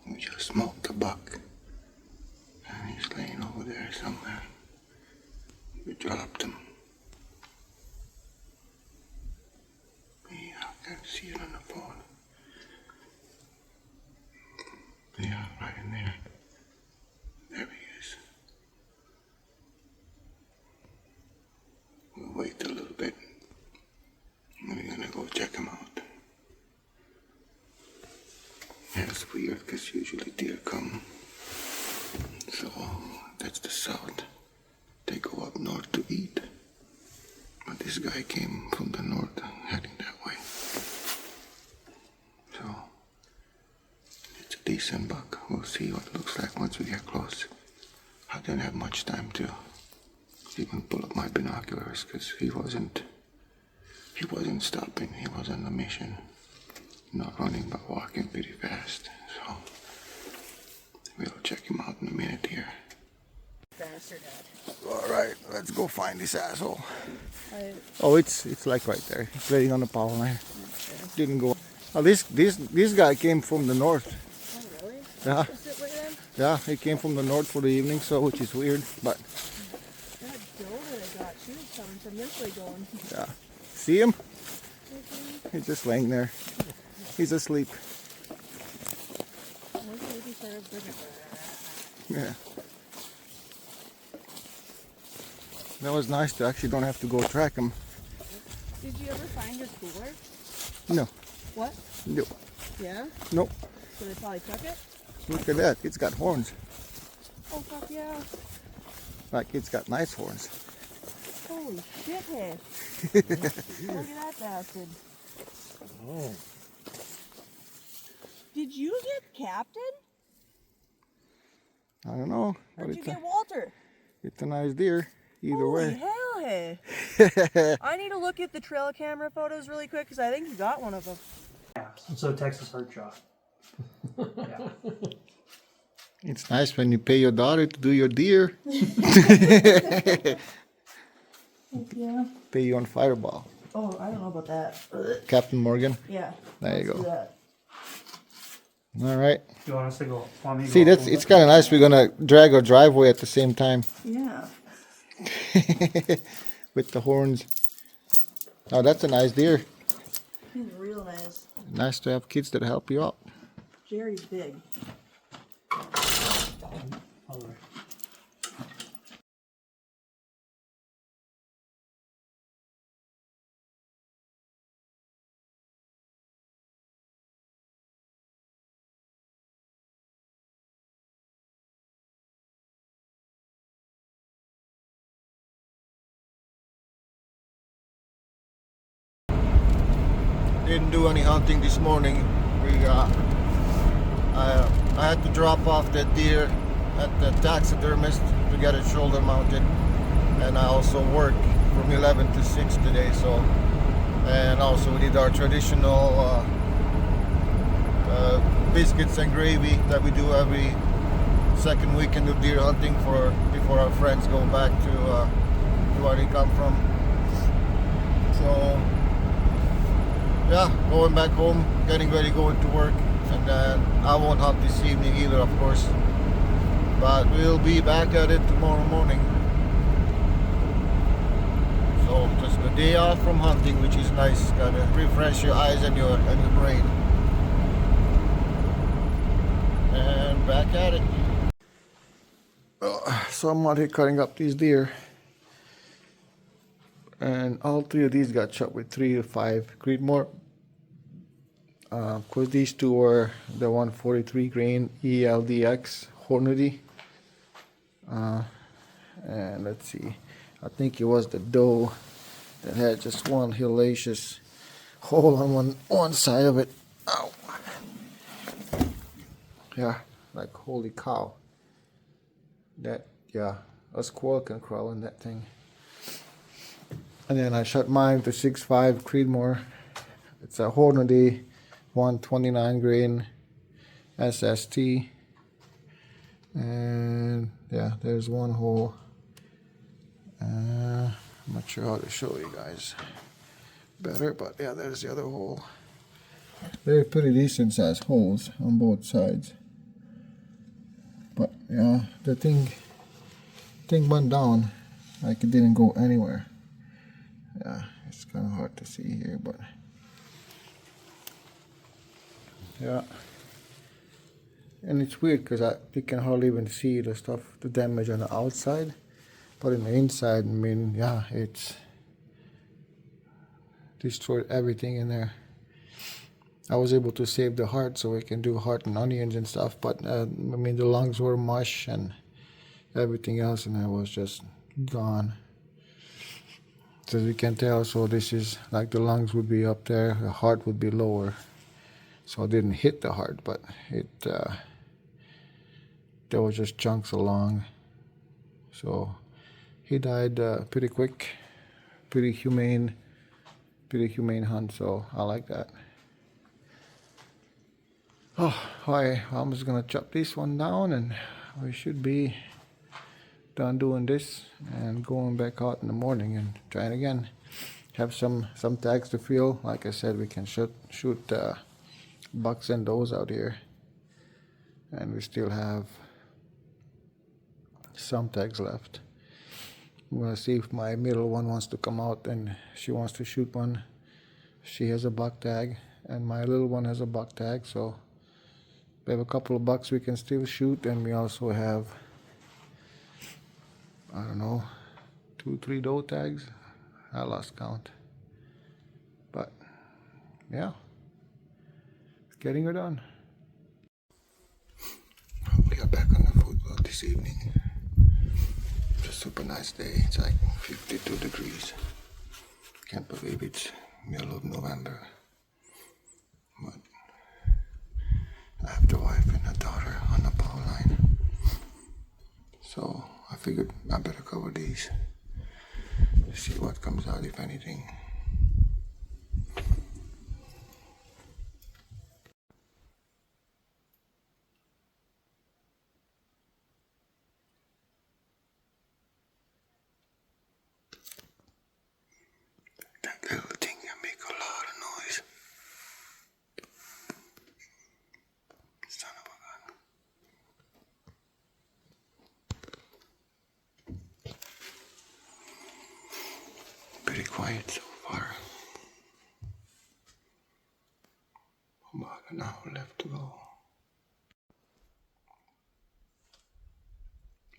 we just smoked a buck and he's laying over there somewhere. We dropped him. Yeah, I can't see it on the phone. Yeah, right in there. There he is. We'll wait a little bit. We're gonna go check him out. Yeah, it's weird because usually deer come So that's the south. They go up north to eat. But this guy came from the north, heading that way. So it's a decent buck. We'll see what it looks like once we get close. I didn't have much time to even pull up my binoculars because he wasn't stopping. He was on a mission, not running but walking pretty fast. So we'll check him out in a minute here. All right, let's go find this asshole. Oh, it's like right there. It's laying on the power line. Didn't go. Oh, this guy came from the north. Oh, really? Yeah. Is it with them? Yeah, he came from the north for the evening, so which is weird, but That doe that I got, she was coming from this way going. yeah. See him? He's just laying there. He's asleep. Maybe sort of bigger. Yeah. That was nice to actually don't have to go track him. Did you ever find your cooler? No. What? No. Yeah? Nope. So they probably took it? Look at that. It's got horns. Oh, fuck yeah. Like it's got nice horns. Holy shithead. Look at that bastard. Oh. Did you get Captain? I don't know. Or But did you get Walter? it's a nice deer. Either Holy way. hell, hey. I need to look at the trail camera photos really quick because I think you got one of them. Yeah. So Texas herd shot. Yeah. It's nice when you pay your daughter to do your deer. Yeah. Pay you on Fireball. Oh, I don't know about that. Captain Morgan. Yeah. There you let's go. do that. All right. You want us to go? Want me to See, go that's it's kind of nice. We're gonna drag our driveway at the same time Yeah. with the horns. Oh, that's a nice deer. He's real nice. Nice to have kids that help you out. Jerry's big. All right. Didn't do any hunting this morning. I had to drop off that deer at the taxidermist to get it shoulder mounted, and I also work from 11 to 6 today. So, and also we did our traditional biscuits and gravy that we do every second weekend of deer hunting before our friends go back to where they come from. So. Yeah, going back home, getting ready, going to work, and then I won't hunt this evening either, of course, but we'll be back at it tomorrow morning. So just a day off from hunting, which is nice, gotta refresh your eyes and your brain. And back at it. So I'm out here cutting up these deer. And all three of these got shot with 3 to 5 Creedmoor. Of course, these two were the 143 grain ELDX Hornady. And let's see, I think it was the doe that had just one hellacious hole on one side of it. Ow. Yeah, like holy cow. That, yeah, a squirrel can crawl in that thing. And then I shot mine to 6.5 Creedmoor. It's a Hornady 129 grain SST. And yeah, there's one hole. I'm not sure how to show you guys better, but yeah, there's the other hole. They're pretty decent sized holes on both sides. But yeah, the thing went down like it didn't go anywhere. Yeah, it's kind of hard to see here, but yeah. And it's weird because you can hardly even see the stuff, the damage on the outside, but in the inside, I mean, yeah, it's destroyed everything in there. I was able to save the heart so we can do heart and onions and stuff, but I mean, the lungs were mush, and everything else in there was just gone. So as you can tell, so this is like the lungs would be up there, the heart would be lower. So it didn't hit the heart, but there was just chunks along. So he died pretty quick, pretty humane hunt. So I like that. Oh, I'm just gonna chop this one down, and we should be done doing this and going back out in the morning and trying again. Have some tags to fill. Like I said, we can shoot bucks and does out here, and we still have some tags left. I'm gonna see if my middle one wants to come out and she wants to shoot one. She has a buck tag, and my little one has a buck tag, so we have a couple of bucks we can still shoot, and we also have, I don't know, 2-3 doe tags. I lost count, but yeah, getting her done. We are back on the food plot this evening. It's a super nice day. It's like 52 degrees. Can't believe it's middle of November. But I have the wife and the daughter on the power line, so I figured I better cover these, see what comes out, if anything. That little thing can make a lot of noise. Son of a gun. Pretty quiet so far. About an hour left to go.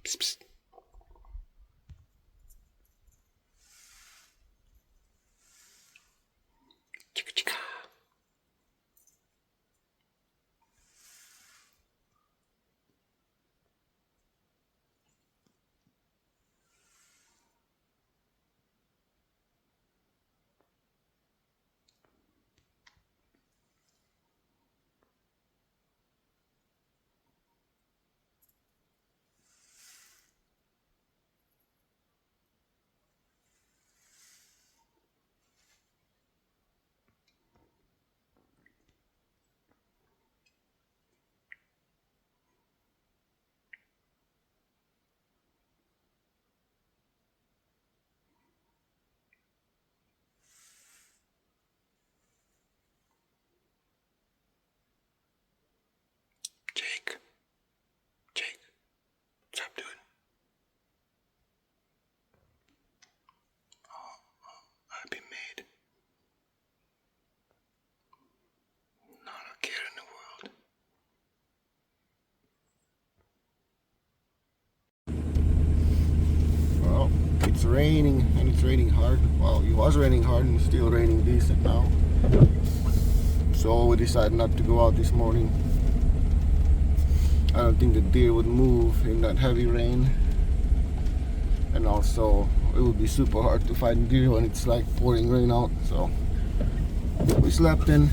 Psst, psst. Chicka chicka. Jake, what's up, dude? I've been made. Not a care in the world. Well, it's raining, and it's raining hard. Well, it was raining hard and it's still raining decent now. So we decided not to go out this morning. I don't think the deer would move in that heavy rain, and also it would be super hard to find deer when it's like pouring rain out. So we slept in,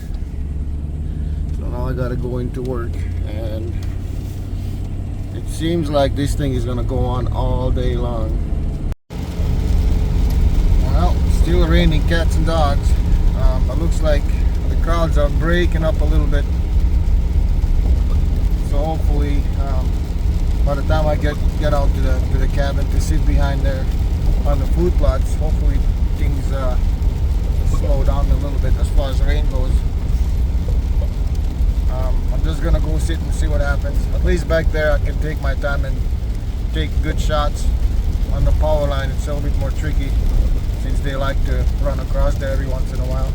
so now I gotta go into work, and it seems like this thing is gonna go on all day long. Well, still raining cats and dogs. It looks like the clouds are breaking up a little bit. So hopefully, by the time I get out to the cabin to sit behind there on the food plots, hopefully things slow down a little bit as far as rain goes. I'm just gonna go sit and see what happens. At least back there I can take my time and take good shots. On the power line it's a little bit more tricky since they like to run across there every once in a while.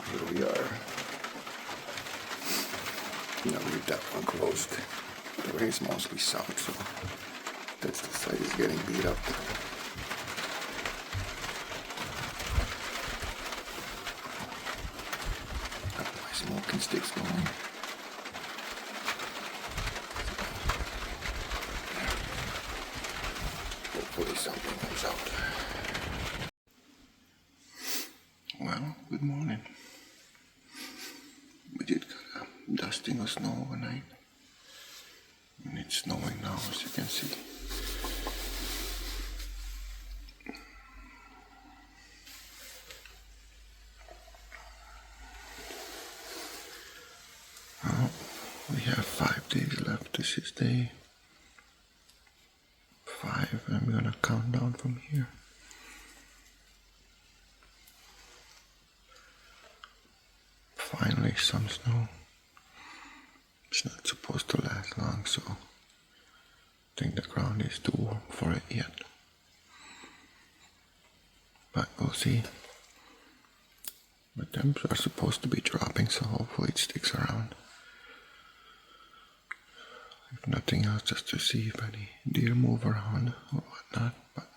Here we are. Now leave that one closed. The rain's mostly south, so that's the side is getting beat up. Got my smoking sticks going. something comes out. Well, good morning. We did get a dusting of snow overnight. And it's snowing now, as you can see. Well, we have 5 days left. This is day 5, and I'm gonna count down from here. Finally, some snow. It's not supposed to last long, so I think the ground is too warm for it yet. But we'll see. The temps are supposed to be dropping, so hopefully it sticks around. If nothing else, just to see if any deer move around or whatnot. But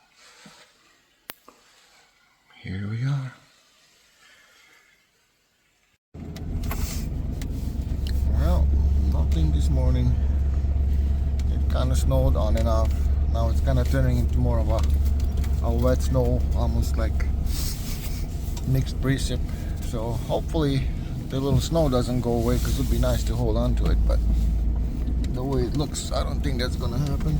here we are. Well, nothing this morning. It kind of snowed on and off. Now it's kind of turning into more of a wet snow, almost like mixed precip. So hopefully the little snow doesn't go away, because it would be nice to hold on to it. But the way it looks, I don't think that's gonna happen.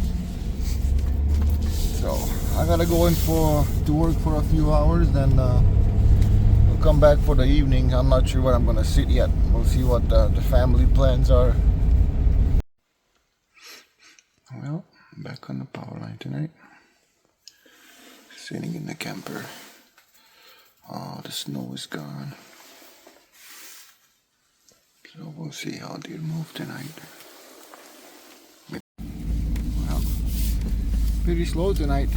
So I gotta go in to work for a few hours, then we'll come back for the evening. I'm not sure where I'm gonna sit yet. We'll see what the family plans are. Well, back on the power line tonight. Sitting in the camper. Oh, the snow is gone. So we'll see how deer move tonight. Well, pretty slow tonight.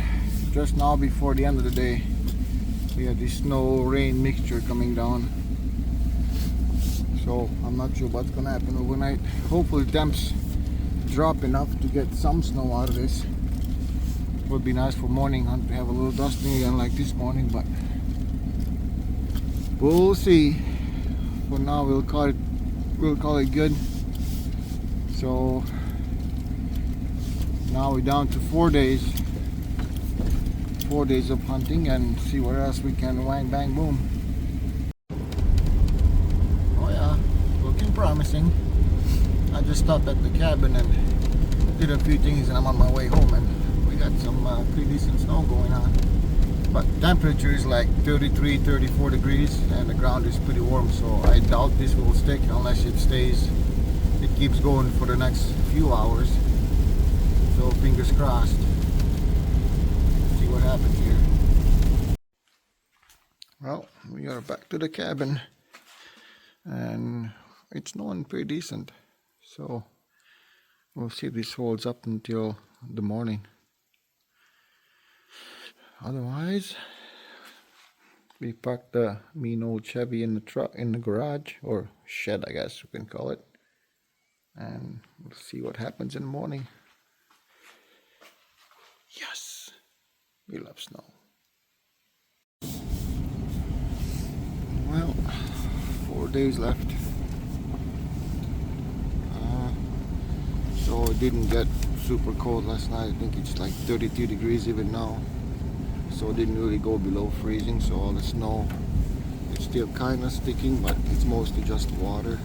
Just now before the end of the day, we had this snow rain mixture coming down. So I'm not sure what's gonna happen overnight. Hopefully temps drop enough to get some snow out of this. It would be nice for morning hunt to have a little dusting again like this morning, but we'll see. For now, we'll call it good. So now we're down to 4 days. 4 days of hunting, and see where else we can wang bang boom. Oh yeah, looking promising. I just stopped at the cabin and did a few things, and I'm on my way home, and we got some pretty decent snow going on. But temperature is like 33, 34 degrees, and the ground is pretty warm, so I doubt this will stick unless it keeps going for the next few hours. So fingers crossed. See what happens here. Well, we are back to the cabin, and it's snowing pretty decent. So we'll see if this holds up until the morning. Otherwise, we parked the mean old Chevy in the garage, or shed, I guess we can call it, and we'll see what happens in the morning. Yes, we love snow. Well, 4 days left. So it didn't get super cold last night. I think it's like 32 degrees even now. So it didn't really go below freezing. So all the snow, it's still kind of sticking, but it's mostly just water.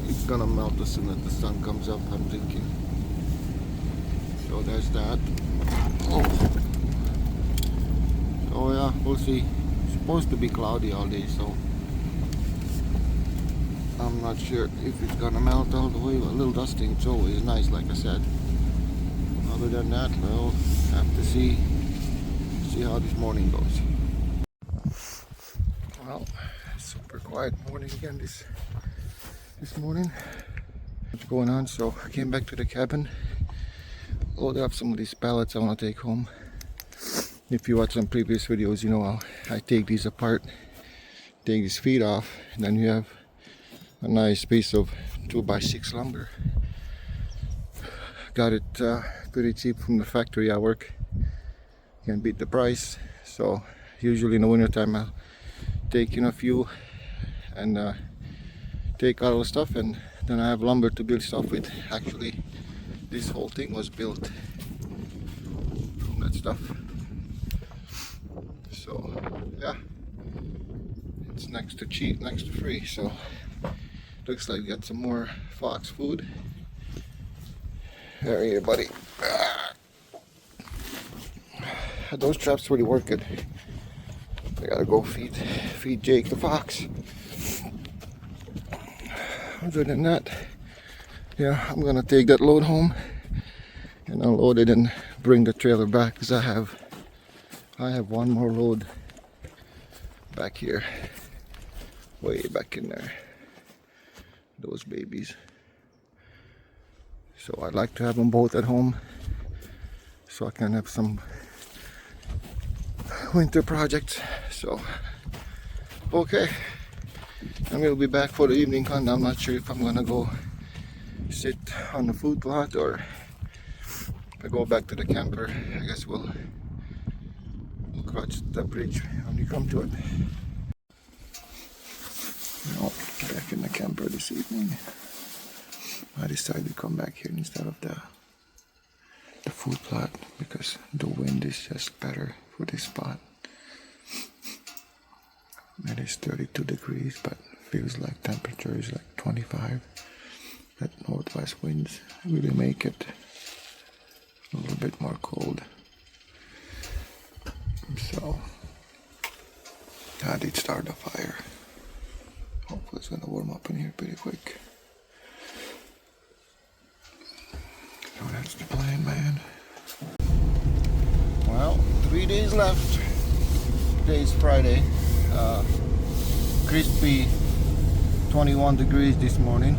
It's gonna melt as soon as the sun comes up, I'm thinking. So there's that. Oh yeah, we'll see. It's supposed to be cloudy all day, so I'm not sure if it's gonna melt all the way. A little dusting, it's always nice, like I said. Other than that, we'll have to see how this morning goes. Well, super quiet morning again this morning. What's going on? So I came back to the cabin, loaded up some of these pallets I want to take home. If you watch some previous videos, you know how I take these apart, take these feet off, and then you have a nice piece of 2x6 lumber. Got it pretty cheap from the factory I work. Can't beat the price. So usually in the winter time I'll take in a few and take out all the stuff, and then I have lumber to build stuff with. Actually, this whole thing was built that stuff. So yeah, it's next to cheap, next to free. So looks like we got some more fox food. There you buddy. Those traps really work good. I gotta go feed Jake the fox. Other than that, yeah, I'm gonna take that load home and unload it and bring the trailer back, because I have one more load back here, way back in there, those babies. So I'd like to have them both at home so I can have some winter projects. So okay, and we'll be back for the evening hunt. I'm not sure if I'm gonna go sit on the food plot or if I go back to the camper. I guess we'll cross the bridge when we come to it. No, back in the camper this evening. I decided to come back here instead of the food plot because the wind is just better for this spot. It is 32 degrees, but feels like temperature is like 25. That northwest winds really make it a little bit more cold. So I did start a fire. Hopefully it's gonna warm up in here pretty quick. So that's the plan, man. Well, 3 days left. Today's Friday. Crispy 21 degrees this morning.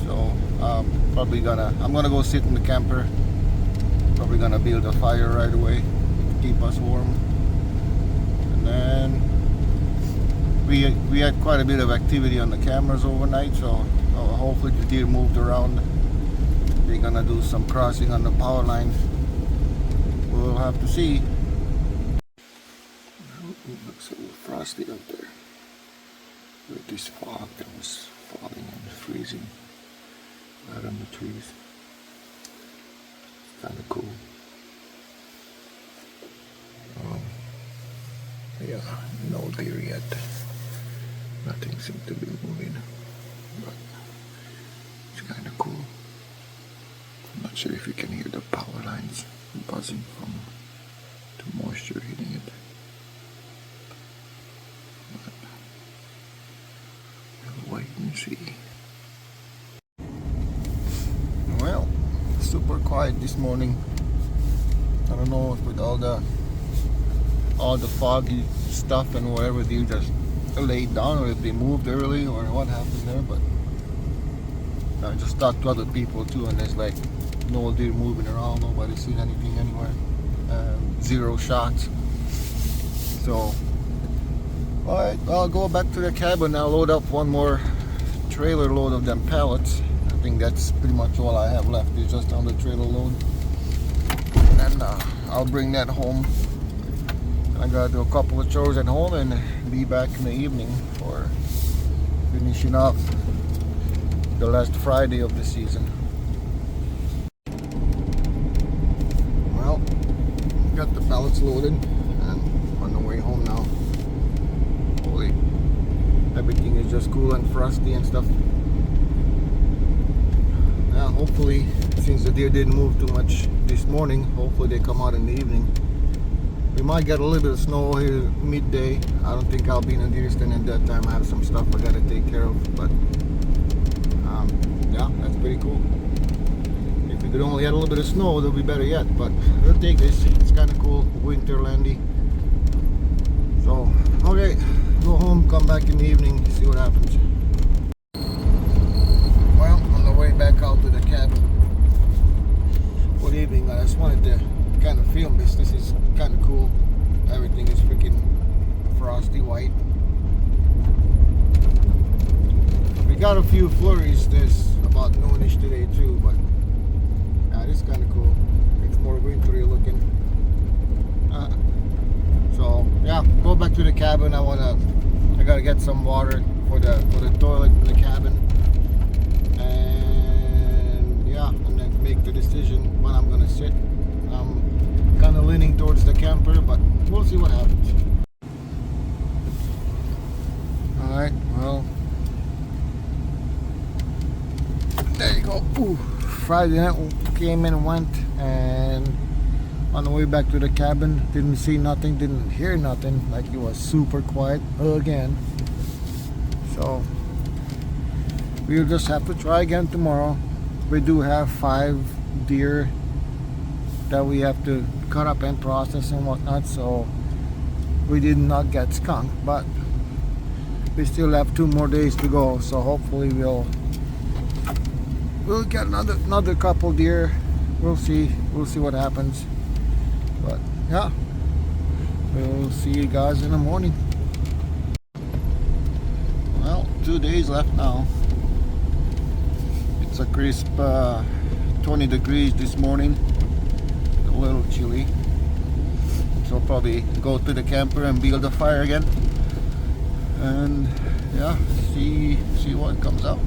So I'm gonna go sit in the camper. Probably gonna build a fire right away to keep us warm. And then we had quite a bit of activity on the cameras overnight, so hopefully the deer moved around. They're gonna do some crossing on the power line. We'll have to see. It looks a little frosty out there with this fog that was falling and freezing right on the trees. It's kind of cool. Yeah, no deer yet. Nothing seems to be moving, but it's kind of cool. I'm not sure if you can hear the power lines buzzing from the moisture hitting it. But we'll wait and see. Well, super quiet this morning. I don't know if with all the foggy stuff and whatever, they just laid down or if they moved early or what happened there, but I just talked to other people too, and there's like no deer moving around, nobody's seen anything anywhere, 0 shots. So alright, I'll go back to the cabin. I'll load up one more trailer load of them pallets. I think that's pretty much all I have left, is just on the trailer load, and I'll bring that home. I gotta do a couple of chores at home and be back in the evening for finishing off the last Friday of the season. Well, got the pallets loaded and on the way home now. Holy, everything is just cool and frosty and stuff. Yeah, hopefully, since the deer didn't move too much this morning, hopefully they come out in the evening. We might get a little bit of snow here midday. I don't think I'll be in a deer stand at that time. I have some stuff I gotta take care of, but yeah, that's pretty cool. If we could only get a little bit of snow, it'll be better yet, but we'll take this. It's kind of cool, winterlandy. So, okay, go home, come back in the evening, see what happens. Well, on the way back out to the cabin. Good evening. I just wanted to kind of film this. This is kind of cool. Everything is freaking frosty white. We got a few flurries this about noonish today too, but yeah, this is kind of cool. It's more wintry looking. So yeah, go back to the cabin. I gotta get some water for the toilet in the cabin, and yeah, and then make the decision when I'm gonna sit. kind of leaning towards the camper, but we'll see what happens. Alright, well, there you go. Ooh, Friday night came and went, and on the way back to the cabin, didn't see nothing, didn't hear nothing. Like, it was super quiet again. So we'll just have to try again tomorrow. We do have 5 deer that we have to cut up and process and whatnot, so we did not get skunked, but we still have 2 more days to go, so hopefully we'll get another couple deer. We'll see what happens, but yeah, we'll see you guys in the morning. Well, 2 days left now. It's a crisp 20 degrees this morning, a little chilly, so probably go to the camper and build a fire again, and yeah, see what comes out.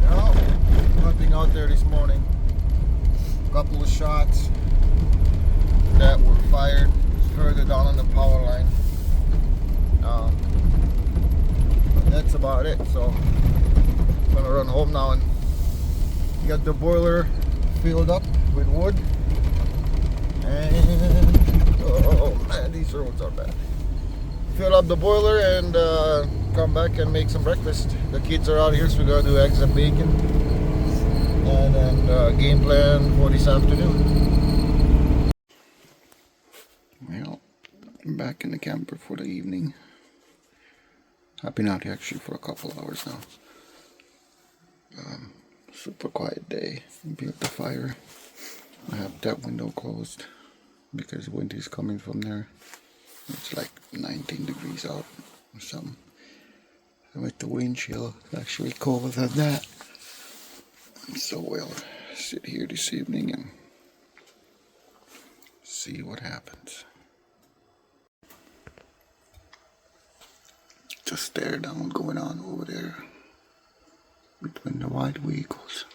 No, nothing out there this morning. A couple of shots that were fired further down on the power line. That's about it. So I'm gonna run home now and get the boiler filled up with wood. And oh man, these roads are bad. Fill up the boiler and come back and make some breakfast. The kids are out here, so we're gonna do eggs and bacon, and then game plan for this afternoon. Well, I'm back in the camper for the evening. I've been out here actually for a couple hours now. Super quiet day. Built the fire. I have that window closed because wind is coming from there. It's like 19 degrees out or something. And with the wind chill, it's actually colder than that. So we'll sit here this evening and see what happens. Just stare down going on over there between the white vehicles.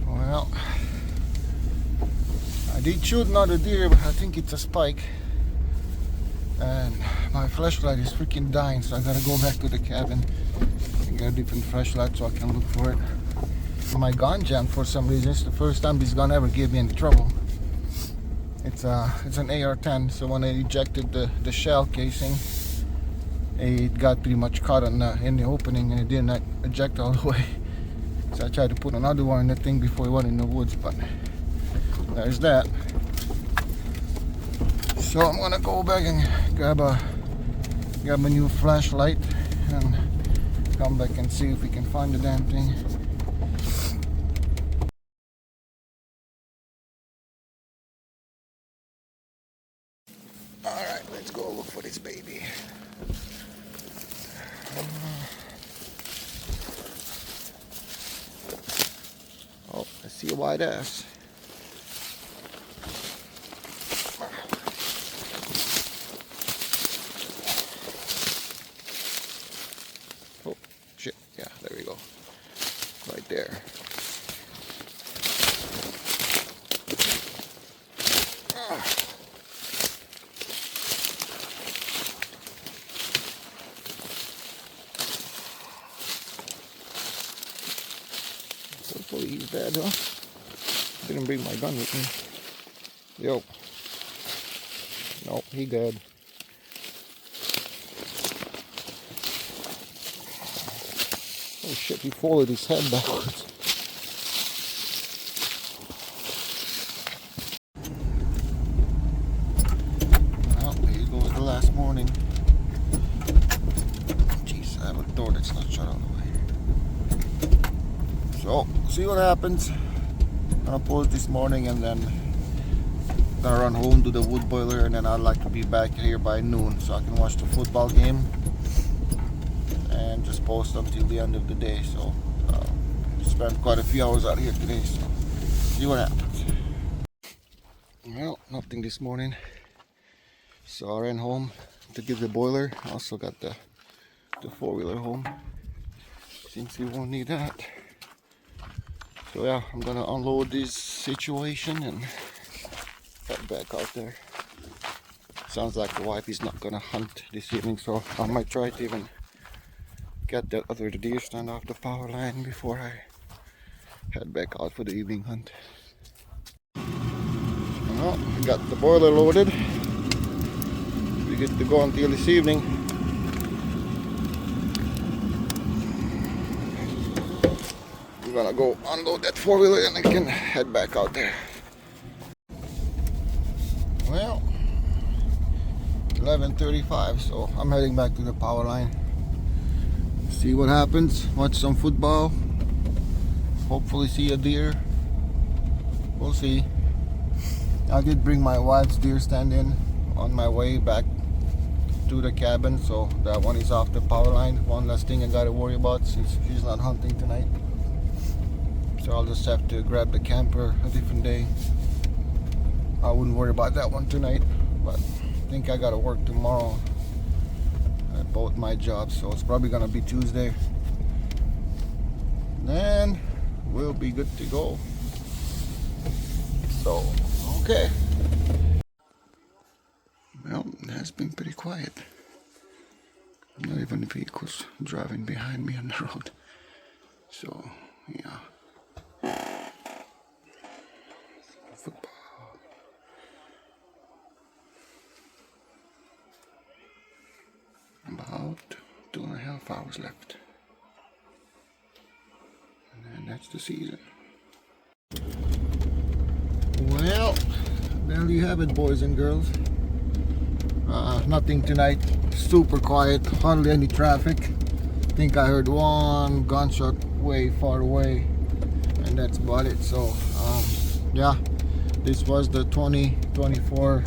Well, I did shoot another deer, but I think it's a spike, and my flashlight is freaking dying, so I gotta go back to the cabin and get a different flashlight so I can look for it. My gun jammed for some reason. It's the first time this gun ever gave me any trouble. It's an AR-10, so when I ejected the shell casing, it got pretty much caught in the opening, and it didn't eject all the way. So I tried to put another one in the thing before we went in the woods, but there's that. So I'm gonna go back and grab a new flashlight and come back and see if we can find the damn thing. Alright, let's go look for this baby. Oh, I see a white ass. Oh, shit. Yeah, there we go. Right there. Hopefully he's dead, huh? Didn't bring my gun with me. Yo. Nope, he dead. Oh shit, he folded his head backwards. Well, here you go with the last morning. Jeez, I have a door that's not shut all the way. So, see what happens. I'm gonna pause this morning and then gonna run home to the wood boiler, and then I'd like to be back here by noon so I can watch the football game and just post until the end of the day. So spent quite a few hours out here today, so see what happens. Well, nothing this morning, so I ran home to get the boiler. Also got the four-wheeler home since we won't need that. So yeah, I'm gonna unload this situation and head back out there. Sounds like the wife is not gonna hunt this evening, so I might try to even get that other deer stand off the power line before I head back out for the evening hunt. Well, we got the boiler loaded. We get to go until this evening. We're gonna go unload that 4-wheeler and I can head back out there. Well, 11:35, so I'm heading back to the power line. See what happens, watch some football, hopefully see a deer. We'll see. I did bring my wife's deer stand in on my way back to the cabin, so that one is off the power line. One less thing I gotta worry about since she's not hunting tonight. So I'll just have to grab the camper a different day. I wouldn't worry about that one tonight, but I think I gotta work tomorrow at both my jobs, so it's probably gonna be Tuesday. Then we'll be good to go. So, okay. Well, it has been pretty quiet. Not even vehicles driving behind me on the road. So, yeah. Football. About 2.5 hours left. And then that's the season. Well, there you have it, boys and girls. Nothing tonight. Super quiet. Hardly any traffic. I think I heard one gunshot way far away, and that's about it. So, yeah, this was the 2024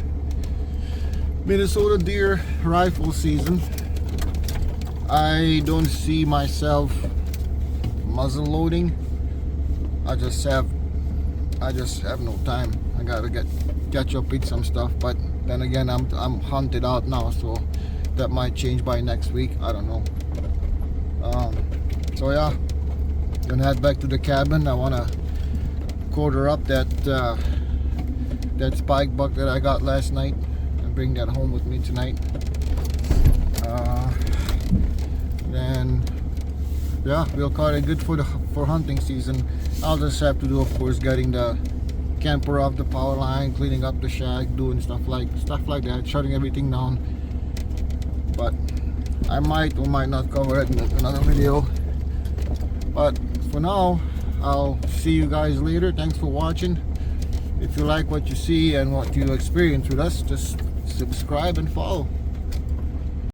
Minnesota deer rifle season. I don't see myself muzzle loading. I just have no time. I gotta catch up with some stuff, but then again, I'm hunted out now, so that might change by next week. I don't know. So yeah, gonna head back to the cabin. I wanna quarter up that spike buck that I got last night and bring that home with me tonight. Then yeah, we'll call it good for hunting season. I'll just have to do, of course, getting the camper off the power line, cleaning up the shack, doing stuff like that, shutting everything down. But I might or might not cover it in another video. But for now, I'll see you guys later. Thanks for watching. If you like what you see and what you experience with us, just subscribe and follow.